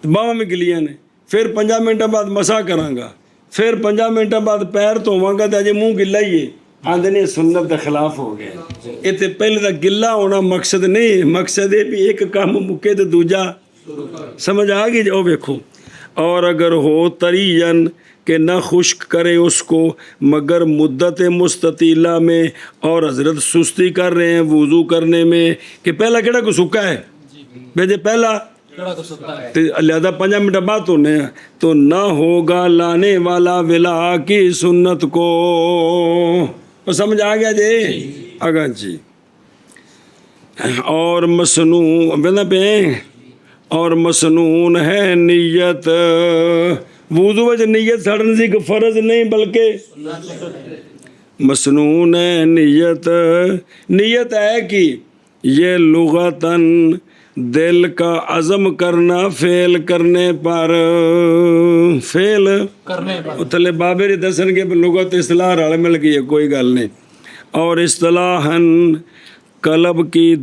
باہواں میں گلیاں نے، پھر 5 منٹوں بعد مسا کراں گا، پھر 5 منٹوں بعد پیر دھواں گا تو اجے منہ گلا ہی ہے، آندے نے سنت کے خلاف ہو گیا۔ یہ تو پہلے دا گلا ہونا مقصد نہیں، مقصد ہے بھی ایک کام مکے تو دوجا سمجھ آ گئی۔ او ویکھو، اور اگر ہو ترین کہ نہ خشک کرے اس کو مگر مدت مستطیلہ میں، اور حضرت سستی کر رہے ہیں وضو کرنے میں کہ پہلا کیڑا کو سکا ہے بھیجے پہلا لہذا 5 منٹ بعد ہونے ہیں، تو نہ ہوگا لانے والا ولا کی سنت کو۔ سمجھ آ گیا جی؟ اگر جی، اور مسنون پہ اور مسنون ہے نیت، وضو وجہ نیت سڑن سی کہ فرض نہیں بلکہ مسنون ہے نیت۔ نیت ہے کہ یہ لغتاً دل کا عزم کرنا فعل کرنے پر، فعل کرنے پر تھلے بابری دسن کے لغت اصطلاح رل مل گئی ہے، کوئی گل نہیں۔ اور اصطلاحاً قلب کی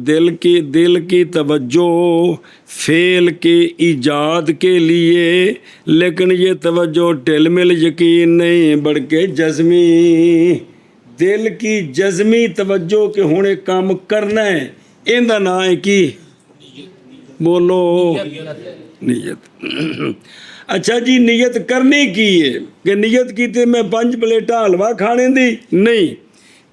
دل کی توجہ فعل کے ایجاد کے لیے، لیکن یہ توجہ ٹل مل یقین نہیں بلکہ جزمی، دل کی جزمی توجہ کہ ہونے کام کرنا ہے، ان دا نام ہے کی بولو ਨੀਅਤ। ਅੱਛਾ ਜੀ, ਨੀਅਤ ਕਰਨੀ ਕੀ ਹੈ ਕਿ ਨੀਅਤ ਕੀਤੀ ਮੈਂ 5 ਪਲੇਟਾਂ ਹਲਵਾ ਖਾਣੇ ਦੀ ਨਹੀਂ,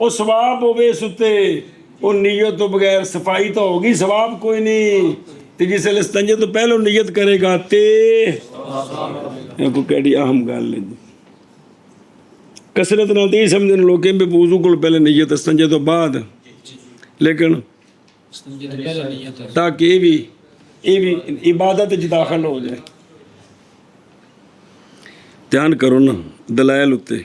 ਉਹ ਸਵਾਬ ਹੋਵੇ ਇਸ ਉੱਤੇ, ਉਹ ਨੀਅਤ ਤੋਂ ਬਗੈਰ ਸਫਾਈ ਤਾਂ ਹੋਗੀ, ਸਵਾਬ ਕੋਈ ਨਹੀਂ। ਤੇ ਜਿਸ ਵੇਲੇ ਇਸਤੰਜੇ ਤੋਂ ਪਹਿਲਾਂ ਨੀਅਤ ਕਰੇਗਾ ਤੇ ਇਹ ਕੋਈ ਕਿਹੜੀ ਅਹਿਮ ਗੱਲ ਹੈ ਜੀ। ਕਸਰਤ ਨਾਲ ਤੇ ਸਮਝਣ ਲੋਕਾਂ ਵੀ ਵੁਜ਼ੂ ਕੋਲ ਪਹਿਲੇ ਨੀਅਤ, ਇਸਤੰਜੇ ਤੋਂ ਬਾਅਦ, ਲੇਕਿਨ ਤਾਂ ਕਿ ਇਹ ਵੀ ਇਬਾਦਤ 'ਚ ਦਾਖਲ ਹੋ ਜਾਏ। ਧਿਆਨ ਕਰੋ ਨਾ ਦਲਾਇਲ ਉੱਤੇ।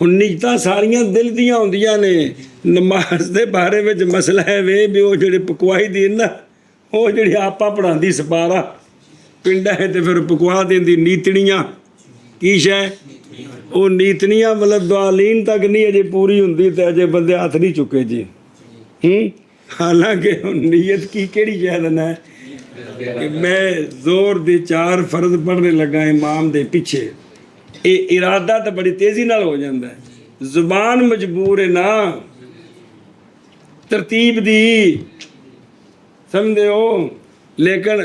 ਹੁਣ ਨੀਅਤਾਂ ਸਾਰੀਆਂ ਦਿਲ ਦੀਆਂ ਹੁੰਦੀਆਂ ਨੇ। ਨਮਾਜ਼ ਦੇ ਬਾਰੇ ਵਿੱਚ ਮਸਲਾ ਹੈ ਵੇ ਵੀ ਉਹ ਜਿਹੜੇ ਪਕਵਾਈ ਦੀਨ ਨਾ, ਉਹ ਜਿਹੜੀ ਆਪਾਂ ਪੜ੍ਹਾਉਂਦੀ ਸਪਾਰਾ ਪਿੰਡਾਂ ਹੈ, ਤੇ ਫਿਰ ਪਕਵਾ ਦਿੰਦੀ ਨੀਤਣੀਆਂ, ਕੀ ਸ਼ੈ ਉਹ ਨੀਤਣੀਆਂ, ਮਤਲਬ ਦੁਆਲੀਨ ਤੱਕ ਨਹੀਂ ਅਜੇ ਪੂਰੀ ਹੁੰਦੀ ਤੇ ਅਜੇ ਬੰਦੇ ਹੱਥ ਨਹੀਂ ਚੁੱਕੇ ਜੀ। ਹਾਲਾਂਕਿ ਹੁਣ ਨੀਅਤ ਕੀ ਕਿਹੜੀ ਸ਼ੈ ਦੇਣਾ ਹੈ ਕਿ ਮੈਂ ਜ਼ੋਰ ਦੀ 4 ਫਰਜ਼ ਪੜ੍ਹਨੇ ਲੱਗਾ ਇਮਾਮ ਦੇ ਪਿੱਛੇ, ਇਹ ਇਰਾਦਾ ਤਾਂ ਬੜੀ ਤੇਜ਼ੀ ਨਾਲ ਹੋ ਜਾਂਦਾ ਹੈ, ਜ਼ੁਬਾਨ ਮਜਬੂਰ ਹੈ ਨਾ ਤਰਤੀਬ ਦੀ, ਸਮਝਦੇ ਹੋ। ਲੇਕਿਨ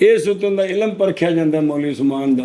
ਇਹ ਸੁਤਨ ਦਾ ਇਲਮ ਪਰਖਿਆ ਜਾਂਦਾ ਮੌਲੀ ਉਸਮਾਨ ਦਾ।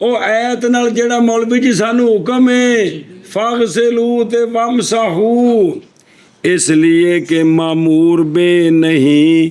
ਉਹ ਐਤ ਨਾਲ ਜਿਹੜਾ ਮੌਲਵੀ ਜੀ ਸਾਨੂੰ ਹੁਕਮ ਹੈ ਫਗਸਿਲੂ ਤੇ ਵਮਸਾਹੂ, ਇਸ ਲਈ ਕਿ ਮਾਮੂਰ ਬੇ ਨਹੀਂ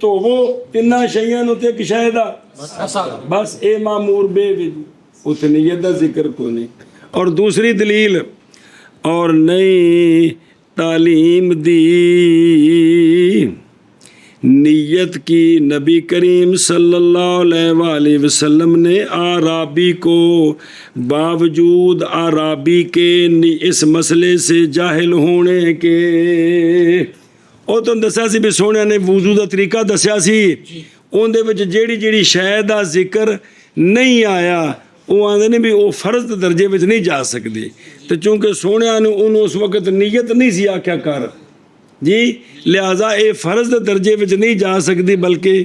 ਧੋਵੋ ਤਿੰਨਾਂ ਸ਼ੈਆਂ ਨੂੰ ਤੇ ਇੱਕ ਸ਼ੈ ਦਾ ਬਸ ਇਹ ਮਾਮੂਰ ਬੇ ਵੀ, ਉੱਥੇ ਨੀਅਤ ਦਾ ਜ਼ਿਕਰ ਕੋਈ ਨਹੀਂ। اور دوسری دلیل اور نئی تعلیم دی نیت کی نبی کریم صلی اللہ علیہ وآلہ وسلم نے اعرابی کو باوجود اعرابی کے اس مسئلے سے جاہل ہونے کے ਉਹ ਤੁਹਾਨੂੰ ਦੱਸਿਆ ਸੀ ਵੀ ਸੋਹਣਿਆਂ ਨੇ ਵੁਜ਼ੂ ਦਾ ਤਰੀਕਾ ਦੱਸਿਆ ਸੀ ਉਹਦੇ ਵਿੱਚ ਜਿਹੜੀ ਸ਼ੈ ਦਾ ਜ਼ਿਕਰ ਨਹੀਂ ਆਇਆ ਉਹ ਆਂਦੇ ਨੇ ਵੀ ਉਹ ਫਰਜ਼ ਦੇ ਦਰਜੇ ਵਿੱਚ ਨਹੀਂ ਜਾ ਸਕਦੀ ਤੇ ਚੂੰਕਿ ਸੋਹਣਿਆਂ ਨੂੰ ਉਹਨੂੰ ਉਸ ਵਕਤ ਨੀਅਤ ਨਹੀਂ ਸੀ ਆਖਿਆ ਕਰ ਜੀ ਲਿਹਾਜ਼ਾ ਇਹ ਫਰਜ਼ ਦੇ ਦਰਜੇ ਵਿੱਚ ਨਹੀਂ ਜਾ ਸਕਦੀ ਬਲਕਿ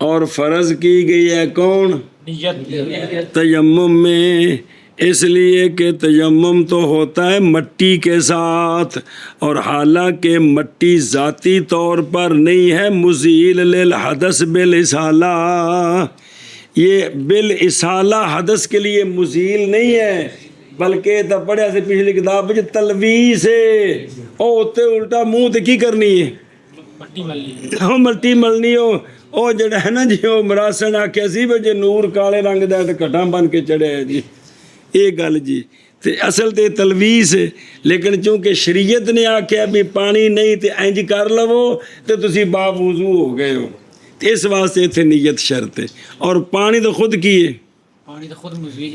اور فرض کی گئی ہے کون تیمم میں اس لیے کہ تیمم تو ہوتا ہے مٹی کے ساتھ اور حالانکہ مٹی ذاتی طور پر نہیں ہے مزیل للحدث بالاسالہ یہ بالاسالہ حدث کے لیے مزیل نہیں ہے بلکہ تو پڑھیا سے پچھلی کتاب میں تلویث ہے او تے الٹا منہ تے کی کرنی ہے مٹی ملنی ہو ਉਹ ਜਿਹੜਾ ਹੈ ਨਾ ਜੀ ਉਹ ਮਰਾਸਣ ਆਖਿਆ ਸੀ ਵੀ ਜੇ ਨੂਰ ਕਾਲੇ ਰੰਗ ਦਾ ਤੇ ਘਟਾਂ ਬਣ ਕੇ ਚੜਿਆ ਜੀ ਇਹ ਗੱਲ ਜੀ ਤੇ ਅਸਲ ਤੇ ਤਲਵੀਸ ਲੇਕਿਨ ਚੂੰਕਿ ਸ਼ਰੀਅਤ ਨੇ ਆਖਿਆ ਵੀ ਪਾਣੀ ਨਹੀਂ ਤੇ ਇੰਜ ਕਰ ਲਵੋ ਤੇ ਤੁਸੀਂ ਬਾਵੁਜ਼ੂ ਹੋ ਗਏ ਹੋ ਤੇ ਇਸ ਵਾਸਤੇ ਇੱਥੇ ਨੀਅਤ ਸ਼ਰਤ ਹੈ ਔਰ ਪਾਣੀ ਤਾਂ خود کی ہے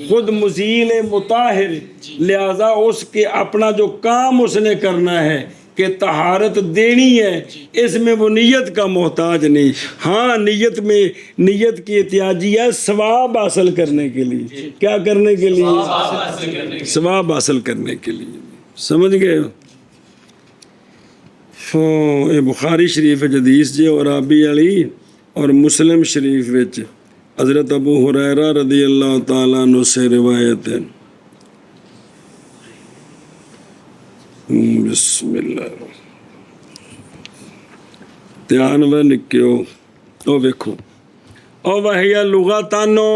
خود مزیل مطہر لہذا اس کے اپنا جو کام اس نے کرنا ہے کہ طہارت دینی ہے اس میں وہ نیت کا محتاج نہیں ہاں نیت کی احتیاجی ہے ثواب حاصل کرنے کے لیے کیا کرنے کے لیے ثواب حاصل کرنے کے لیے سمجھ گئے یہ بخاری شریف حدیث جی اور آبی علی اور مسلم شریف وچ حضرت ابو ہریرہ رضی اللہ تعالیٰ عنہ سے روایت ہے بسم اللہ ਧਿਆਨ ਵਾ ਨਿੱਕਿਓ ਉਹ ਵੇਖੋ ਉਹ ਵਹੀਆ ਲੁਗਤਾਨੋ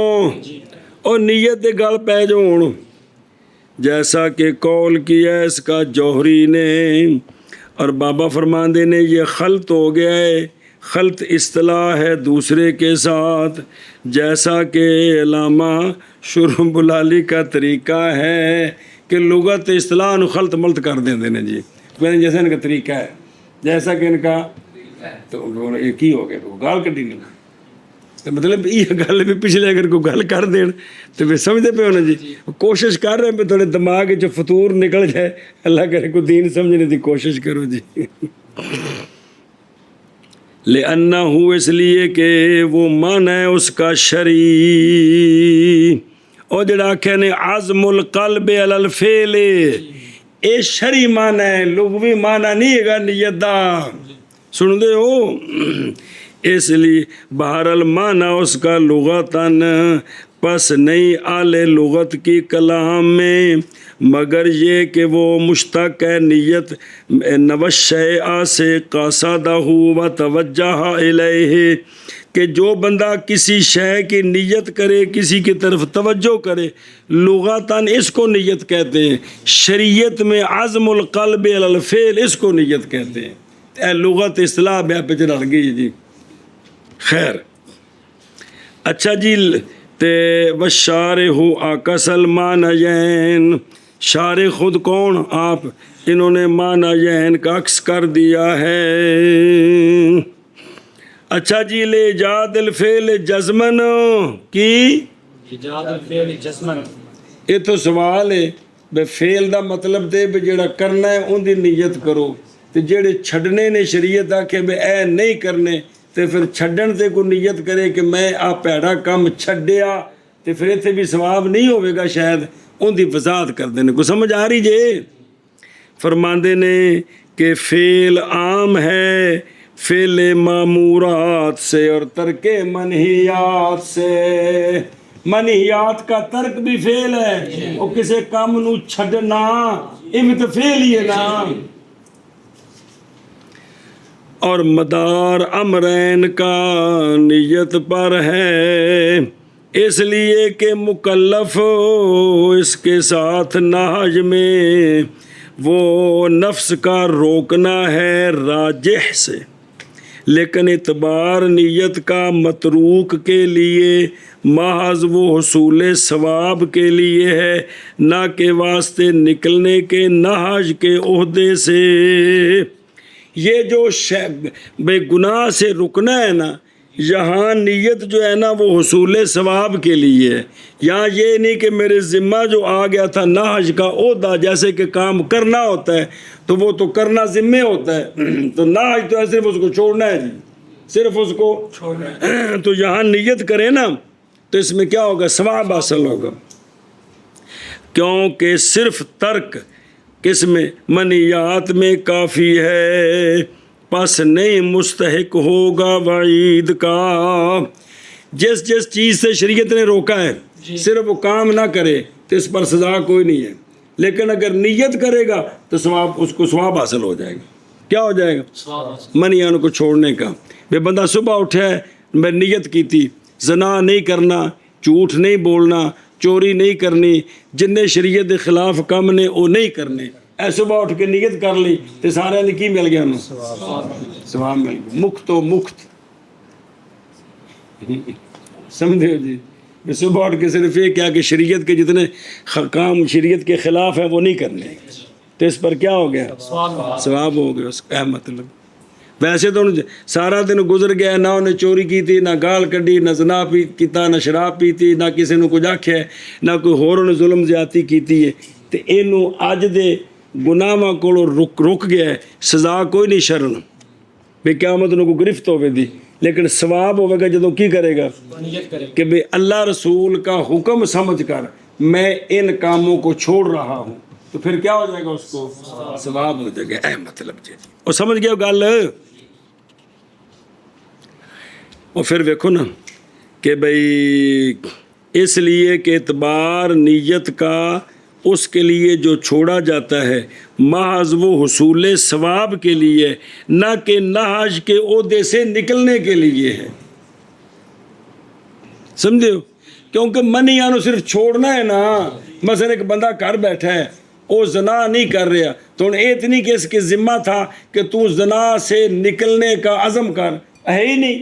ਉਹ ਨੀਅਤ ਦੇ ਗਲ ਪੈ ਜਾਣ جیسا کہ قول کیا ہے اس کا جوہری نے اور بابا فرماندے نے یہ خلط ہو گیا ہے خلط اصطلاح ہے دوسرے کے ساتھ جیسا کہ علامہ شرم بلالی کا طریقہ ہے کہ لغت اصطلاح نو خلط ملط کر دیندے نے جی جیسا ان کا طریقہ ہے جیسا کہ ان کا تو ایک ہی ہو گیا گال کٹی نہیں مطلب یہ گل بھی پچھلے اگر کوئی گل کر دین تو پھر سمجھتے پہ ہونا جی کوشش کر رہے ہیں تھوڑے دماغ جو فطور نکل جائے اللہ کرے کو دین سمجھنے کی کوشش کرو جی لِأَنَّهُ اس لیے کہ وہ معنی ہے اس کا شرعی اور جڑا کہنے عزم القلب علی الفعل اے شرعی معنی ہے لغوی معنی نہیں ہے گا نیت دا سن دے ہو اس لیے بہرحال معنی اس کا لغتاً پس نہیں آلے لغت کی کلام میں مگر یہ کہ وہ مشتق ہے نیت نوشیعہ سے قاصدہ و توجہ الیہ کہ جو بندہ کسی شے کی نیت کرے کسی کی طرف توجہ کرے لغتاً اس کو نیت کہتے ہیں شریعت میں عزم القلب علی الفعل اس کو نیت کہتے ہیں لغت اصطلاح بیا پہ چڑھ گئی جی خیر اچھا جی تے وشارح آکس المعنیین شارح خود کون آپ انہوں نے معنیین کا عکس کر دیا ہے اچھا جی لے ایجاد الفعل جزمن کی
ایجاد الفعل جزمن
یہ تو سوال ہے بے فعل دا مطلب دے بے جڑا کرنا ہے ان دی نیت کرو تے جڑے چھڑنے نے شریعت آکھے بے اے نہیں کرنے تے پھر چھڑن تے کو نیت کرے کہ میں آپ پیڑا کم چھڑیا تے پھر ایتھے بھی ثواب نہیں ہوئے گا شاید ان دی وضاحت کر دینے کو سمجھ آ رہی جے فرماندے نے کہ فعل عام ہے فعل معمورات سے اور ترک منہیات سے منہیات کا ترک بھی فعل ہے اور کسی کام نو چھڑنا یہ بھی تو فعل ہی ہے نا اور مدار امرین کا نیت پر ہے اس لیے کہ مکلف اس کے ساتھ نہج میں وہ نفس کا روکنا ہے راجح سے لیکن اعتبار نیت کا متروک کے لیے محض وہ حصول ثواب کے لیے ہے، نہ کہ واسطے نکلنے کے نہج کے عہدے سے۔ یہ جو بے گناہ سے رکنا ہے نا، یہاں نیت جو ہے نا وہ حصول ثواب کے لیے ہے۔ یہاں یہ نہیں کہ میرے ذمہ جو آ گیا تھا نہج کا عہدہ، جیسے کہ کام کرنا ہوتا ہے تو وہ تو کرنا ذمہ ہوتا ہے، تو نہج تو ہے صرف اس کو چھوڑنا ہے جی، صرف اس کو چھوڑنا ہے۔ تو یہاں نیت کرے نا تو اس میں کیا ہوگا؟ ثواب حاصل ہوگا، کیونکہ صرف ترک کس میں؟ منیات میں کافی ہے، پس نہیں مستحق ہوگا وعید کا۔ جس جس چیز سے شریعت نے روکا ہے صرف وہ کام نہ کرے تو اس پر سزا کوئی نہیں ہے، لیکن اگر نیت کرے گا تو ثواب، اس کو ثواب حاصل ہو جائے گا۔ کیا ہو جائے گا؟ منیان کو چھوڑنے کا۔ بے بندہ صبح اٹھا ہے، میں نیت کی تھی زنا نہیں کرنا، جھوٹ نہیں بولنا، چوری نہیں کرنی، جن شریعت کے خلاف کام نے وہ نہیں کرنے، اے صبح اٹھ کے نیت کر لی تو سارے نے کی مل گیا؟ ثواب مل گیا، مکت و مکت۔ سمجھے جی؟ صبح اٹھ کے صرف یہ کیا کہ شریعت کے جتنے کام شریعت کے خلاف ہیں وہ نہیں کرنے، تو اس پر کیا ہو گیا؟ ثواب ہو گیا۔ اس کا مطلب ویسے تو سارا دن گزر گیا، نہ انہیں چوری کی تھی، نہ گال کڈی، نہ زنا کیتا، نہ شراب پیتی، نہ کسی نے کچھ آکھیا، نہ کوئی ہور نے ظلم زیادتی کیتی ہے، تو اینوں اج دے گناہاں کولوں رک گیا ہے، سزا کوئی نہیں شرن بے قیامت نو کو گرفت ہوے دی، لیکن ثواب ہوے گا جدوں کی کرے گا کہ بے اللہ رسول کا حکم سمجھ کر میں ان کاموں کو چھوڑ رہا ہوں، تو پھر کیا ہو جائے گا؟ اس کو ثواب ہو جائے گا۔ اے مطلب جی اور سمجھ گیا گل؟ اور پھر دیکھو نا کہ بھئی اس لیے کہ اعتبار نیت کا اس کے لیے جو چھوڑا جاتا ہے محض وہ حصول ثواب کے لیے، نہ کہ نہج کے عہدے سے نکلنے کے لیے ہے۔ سمجھے ہو؟ کیونکہ منیانو صرف چھوڑنا ہے نا۔ مثلا ایک بندہ گھر بیٹھا ہے، وہ زنا نہیں کر رہا، تو انہیں اتنی کہ اس کے ذمہ تھا کہ تو زنا سے نکلنے کا عزم کر، ہے ہی نہیں،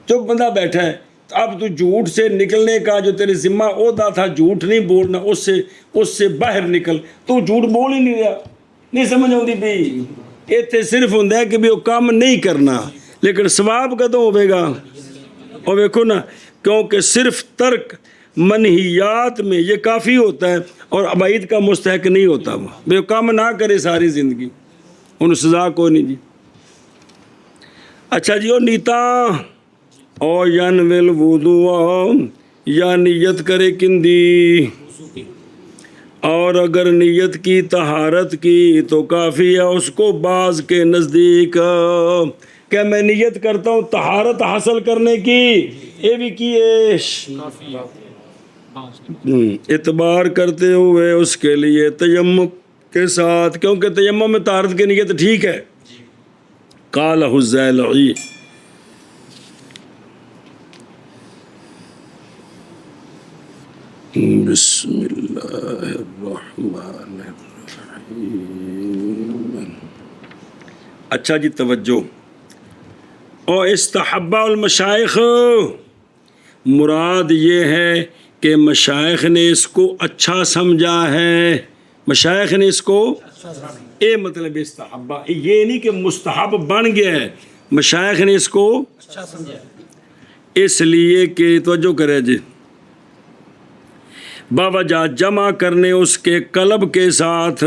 چپ بندہ بیٹھا ہے، اب تو جھوٹ سے نکلنے کا جو تیرے ذمہ عہدہ تھا، جھوٹ نہیں بولنا، اس سے باہر نکل، تو جھوٹ بول ہی نہیں رہا۔ نہیں سمجھ آتی بھی؟ اتنے صرف ہوں کہ بھی وہ کام نہیں کرنا، لیکن ثواب کدوں ہوئے گا؟ اور دیکھو نا، کیونکہ صرف ترک منہیات میں یہ کافی ہوتا ہے، اور عبید کا مستحق نہیں ہوتا، وہ بے کام نہ کرے ساری زندگی، انہوں سزا کوئی نہیں جی۔ اچھا جی، اور نیتا او ینویل وضوء، یا نیت کرے کندی، اور اگر نیت کی طہارت کی تو کافی ہے اس کو بعض کے نزدیک کہ میں نیت کرتا ہوں طہارت حاصل کرنے کی، یہ بھی کیے اعتبار کرتے ہوئے اس کے لیے تیمم کے ساتھ، کیونکہ تیمم میں طہارت کی نیت ٹھیک ہے۔ قالہ الزیلعی، بسم اللہ الرحمن الرحیم۔ اچھا جی توجہ، او استحبہ المشائخ، مراد یہ ہے کہ مشائخ نے اس کو اچھا سمجھا ہے، مشائخ نے اس کو اے مطلب استحبہ، یہ نہیں کہ مستحب بن گیا ہے، مشائخ نے اس کو اچھا سمجھا، اس لیے کہ توجہ کرے جی، باوجہ جمع کرنے اس کے قلب کے ساتھ،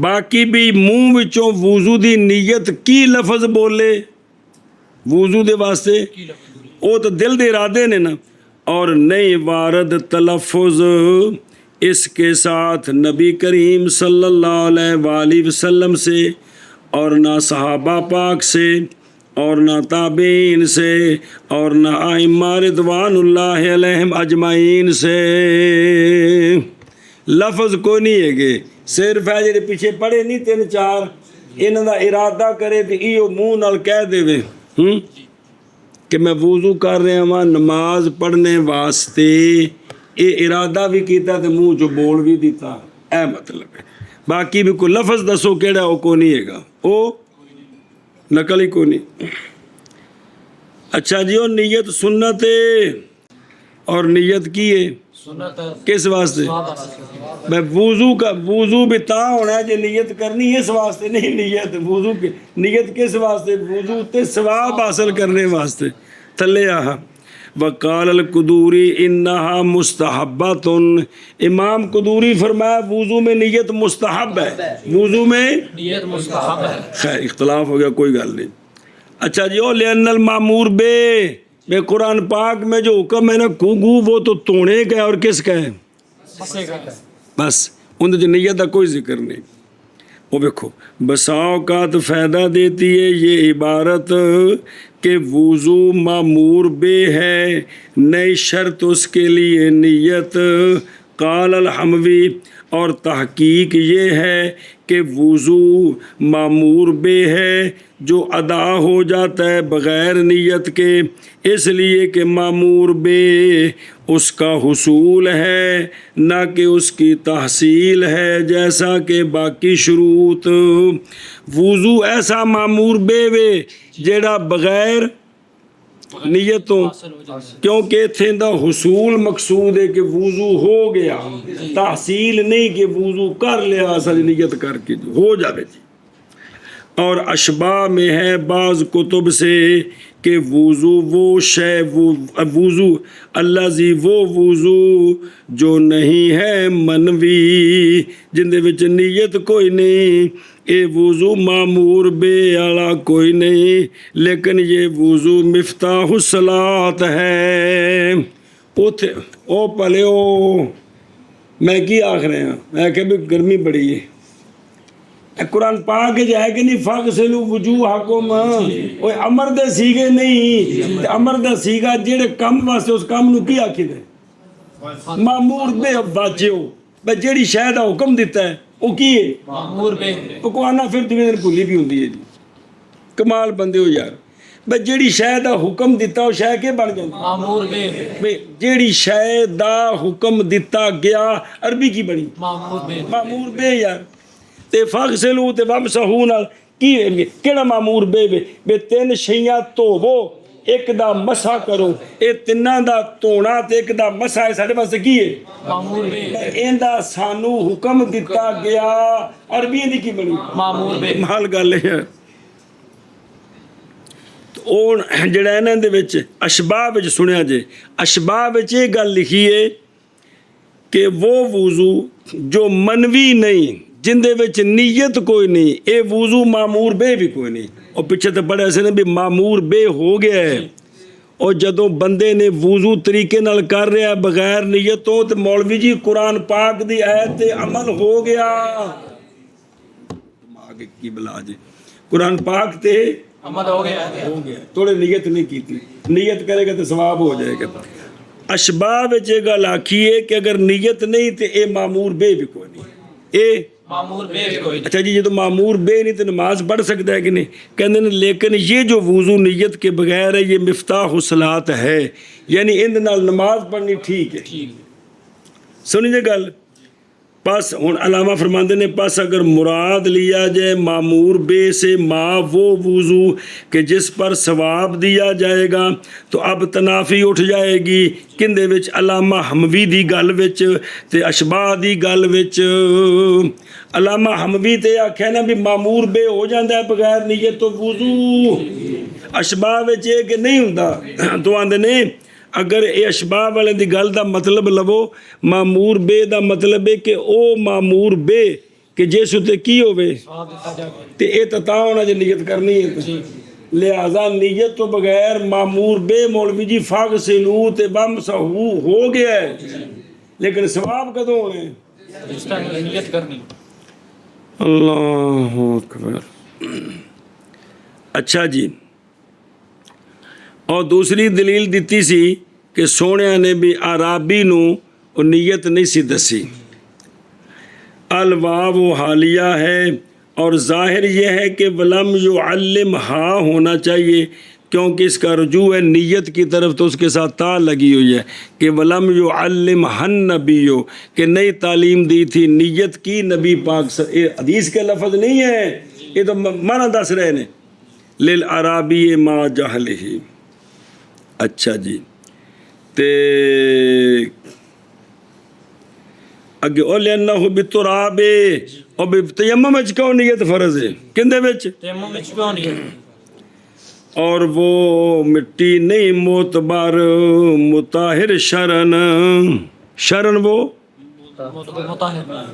باقی بھی منہ وچوں وضو دی نیت کی لفظ بولے، وضو دے واسطے وہ تو دل دے ارادے نے نا، اور نئی وارد تلفظ اس کے ساتھ نبی کریم صلی اللہ علیہ وآلہ وسلم سے، اور نہ صحابہ پاک سے، اور نہ تابعین سے، اور نہ ائمہ رضوان اللہ علیہم اجمعین سے، لفظ کوئی نہیں ہے گے، صرف ہے جڑے پیچھے پڑھے نہیں تین چار، انہاں دا ارادہ کرے تو ایو منہ نال کہہ دے کہ میں وضو کر رہا ہوں نماز پڑھنے واسطے، یہ ارادہ بھی کیتا تو منہ جو بول بھی دیتا، اے مطلب ہے۔ باقی بھی کوئی لفظ دسو کیڑا وہ کو نہیں ہے گا، وہ نقل ہی کو نہیں۔ اچھا جی، اور نیت سنت ہے، اور نیت کی ہے
سنت
کس واسطے؟ میں وضو کا وضو بھی تا ہونا ہے جی نیت کرنی اس واسطے نہیں، نیت وضو کی نیت کس واسطے؟ وضو تے ثواب حاصل کرنے واسطے۔ تھلے آہا وقال القدوری انہا مستحبۃ، امام قدوری فرمایا وضو میں نیت مستحب ہے، وضو میں
نیت مستحب ہے۔
خیر اختلاف ہو گیا، کوئی گل نہیں۔ اچھا جی، او لأن المامور میں قرآن پاک میں جو حکم ہے نا کوگو، وہ تو توڑے کا ہے اور کس کا ہے؟
مسے کا ہے۔
بس اندر نیت کا کوئی ذکر نہیں۔ وہ دیکھو بسا اوقات فائدہ دیتی ہے یہ عبارت کہ وضو معمور بے ہے، نئی شرط اس کے لیے نیت۔ قال الحموی، اور تحقیق یہ ہے کہ وضو معمور بے ہے جو ادا ہو جاتا ہے بغیر نیت کے، اس لیے کہ معمور بے اس کا حصول ہے نہ کہ اس کی تحصیل ہے، جیسا کہ باقی شروط۔ وضو ایسا معمور بے وے جیڑا بغیر نیتوں، کیونکہ تھے دا حصول مقصود ہے کہ وضو ہو گیا، تحصیل نہیں کہ وضو کر لیا اصل نیت کر کے ہو جاوے جی۔ اور اشباہ میں ہے بعض کتب سے کہ وضو وہ شے، وضو الذی وہ وضو جو نہیں ہے منوی، جن دے وچ نیت کوئی نہیں، اے وضو معمور بے آلا کوئی نہیں، لیکن یہ وضو مفتاح الصلاۃ ہے۔ او پلے او میں کی آخ رہے ہیں، میں کہ بھی گرمی بڑی ہے، قرآن پاک جائے کہ نہیں فاغسلوا وجوہکم، اوے امر دے سیگے نہیں، امر دا سیگا جیڑے کم واسطے اس کام نو کی آکھی دے معمور بے واجیو، بے جیڑی شاید حکم دیتا ہے وہ کی ہے
معمور بے۔
وہ کو آنا پھر دوی دن بھولی بھی ہوندی ہے جی، کمال بندے ہو یار، بے جیڑی شاید حکم دیتا ہو شاید کے بن جاندی
معمور بے۔
بے جیڑی شاید دا حکم دیتا گیا عربی کی بنی
معمور بے۔
معمور بے یار۔ تے فاغسلو تے وامسحو نال کی کیڑا معمور بے بے تین شیاں دھوو، ایک دا مسح کرو، اے تناں دا دھونا تے ایک دا مسح ہے ساڈے واسطے کی ہے
معمور بے۔
ایندا سانو حکم دتا گیا، عربی دی کی بنی
معمور بے۔
مال گل ہے۔ او جڑا انہاں دے وچ اشباہ وچ سنیا جے، اشباہ وچ یہ گل لکھی ہے کہ وہ وضو جو منوی نہیں، جن دے وچ نیت کوئی نہیں، اے وضو معمور بے بھی کوئی نہیں۔ اور پیچھے تو بڑے ایسے نے بھی معمور بے ہو گیا ہے، اور جدوں بندے نے وضو طریقے نال کر رہا ہے بغیر نیتوں تو مولوی جی قرآن پاک دی آیت تے عمل ہو گیا، دماغ کی بلا جی، قرآن پاک تے
عمل ہو گیا ہے۔
ہو گیا، تھوڑے نیت نہیں کیتی، نیت کرے گا تو ثواب ہو جائے گا۔ اشباہ وچ یہ گل آکھی ہے کہ اگر نیت نہیں تے اے معمور بے بھی کوئی نہیں، اے
معمور بے بھی کوئی نہیں۔
اچھا جی، یہ تو معمور بے نہیں تو نماز پڑھ سکتا ہے کہ نہیں؟ کہتے ہیں لیکن یہ جو وضو نیت کے بغیر ہے یہ مفتاح الصلاۃ ہے، یعنی ان نال نماز پڑھنی ٹھیک ہے۔ سنیے گل، پس ہن علامہ فرماندے نے پس اگر مراد لیا جائے معمور بے سے ما وہ وضو کہ جس پر ثواب دیا جائے گا تو اب تنافی اٹھ جائے گی کن دے وچ؟ علامہ حموی دی گل وچ تے اشباہ دی گل وچ۔ علامہ حموی تے آکھیا نا بھی معمور بے ہو جاندا ہے بغیر نیت تو وضو، اشباہ وچ یہ کہ نہیں ہوندا، تو آندے نے اگر اے اشباہ والے دی گل دا مطلب لو، معمور بے دا مطلب ہے کہ او معمور بے کہ جس اتے کی ہوئے تے اے تتا ہونا جو نیت کرنی ہے، لہذا نیت تو بغیر معمور بے مولوی جی فاغسلو تے وامسحو ہو گیا ہے، لیکن ثواب کدوں ہونے؟
جس طرح نیت کرنی۔
اللہ اکبر۔ اچھا جی، اور دوسری دلیل دیتی سی کہ سونے نے بھی عرابی نو نیت نہیں سی دسی، الواو حالیہ ہے، اور ظاہر یہ ہے کہ ولم یعلم ہا ہونا چاہیے، کیونکہ اس کا رجوع ہے نیت کی طرف، تو اس کے ساتھ تا لگی ہوئی ہے کہ ولم یعلمہن نبی، کہ نئی تعلیم دی تھی نیت کی نبی پاک یہ حدیث کے لفظ نہیں ہے، یہ تو معنی دس رہے ہیں للعرابی ما جہلہ۔ اچھا جی، تے اگے اولینہ بالتراب اور تیمم وچ کیوں نیت فرض ہے؟ کندے وچ؟
تیمم وچ کیوں نہیں؟
اور وہ مٹی نہیں معتبر مطہر شرن، شرن وہ
مطہر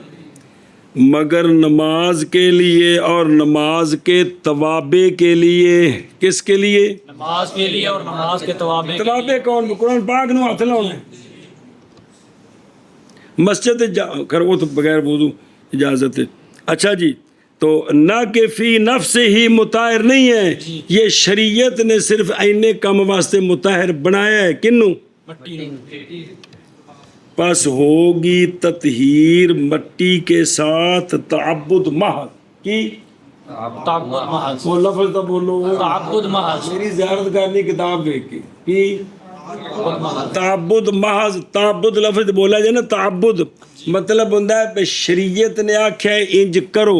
مگر نماز کے لیے اور نماز کے توابع کے لیے، کس کے لیے؟
نماز کے لیے اور نماز کے توابع کے
توابع کون؟ قرآن پاک نو ہاتھ لاؤنا ہے۔ مسجد کر وہ تو بغیر وضو اجازت ہے۔ اچھا جی، تو نہ کہ فی نفس ہی مطہر نہیں ہے، یہ شریعت نے صرف عین کم واسطے مطہر بنایا ہے، کنوں؟
مٹی
پس ہوگی تطہیر مٹی کے ساتھ تعبد محض کی،
تعبد محض،
وہ لفظ تو بولو،
تعبد محض،
میری زیارت کرنی کتاب دیکھ کے کی تعبد محض، تعبد لفظ بولا جائے نا، تعبد مطلب ہوتا ہے کہ شریعت نے آکھیا ہے انج کرو،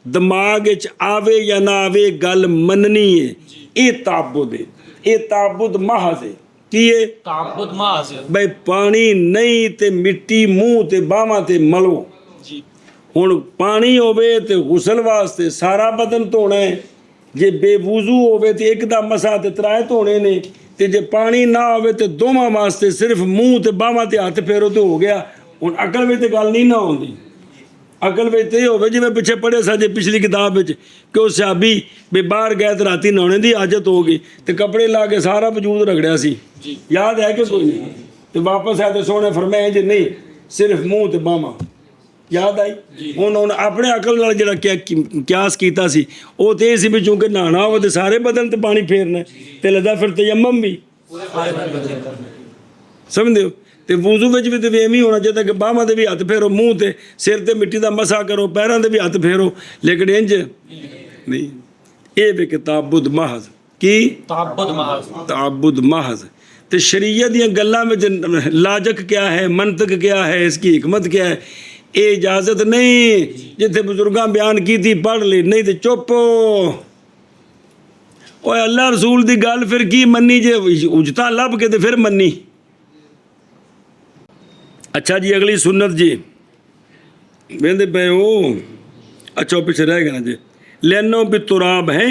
دماغ وچ آوے یا نہ آوے گل مننی ہے، یہ تعبد ہے، یہ تعبد محض ہے۔ کی ہے؟
تعبد محض
بھائی پانی نہیں تے مٹی منہ تے باواں تے ملو،
جی،
ہن پانی ہوے تے غسل واسطے سارا بدن دھونا ہے، جے بے وضو ہوے تے ایک دا مسا تے ترائے دھونے نے، تے جے پانی نہ ہوے تے دوواں واسطے صرف منہ تے باواں تے ہاتھ پھیرو تے ہو گیا۔ ہن عقل وچ تے گل نہیں نہ ہوندی، عقل وچ تے ہوے جویں پیچھے پڑھے سا جے پچھلی کتاب وچ کہ وہ صحابی بے باہر گئے تے راتی نہانے دی حاجت ہو گئی تے کپڑے لا کے سارا وجود رگڑیا سی، یاد ہے کہ کوئی نہیں؟ تے واپس آئے تے سونے فرمایا جی نہیں صرف منہ تے باواں، یاد آئی؟ انہوں نے اپنے عقل نال جڑا قیاس کیتا سی وہ تے سی بھی چونکہ نہانا ہو تے سارے بدن تے پانی پھیرنا ہے تے لگا پھر تیمم بھی، سمجھتے ہو؟ تے وضو وچ بھی تے ایویں ہونا چاہیے کہ باواں تے بھی ہاتھ پھیرو، منہ تے سر تے مٹی دا مسا کرو، پیراں تے بھی ہاتھ پھیرو، لیکن انج نہیں، اے بھی تعبد محض کی
تعبد محض،
تعبد محض۔ تے شریعت دیاں گلاں وچ لاجک کیا ہے، منطق کیا ہے، اس کی حکمت کیا ہے، اے اجازت نہیں جتھے بزرگاں بیان کی تھی پڑھ لی، نہیں تے چپ۔ اوے اللہ رسول دی گل پھر کی منی جے اجتا لب کے تے پھر منی۔ اچھا جی اگلی سنت جی ویندے پے ہو، اچھا پیچھے رہ گیا نا جی، لینو بھی تراب ہے،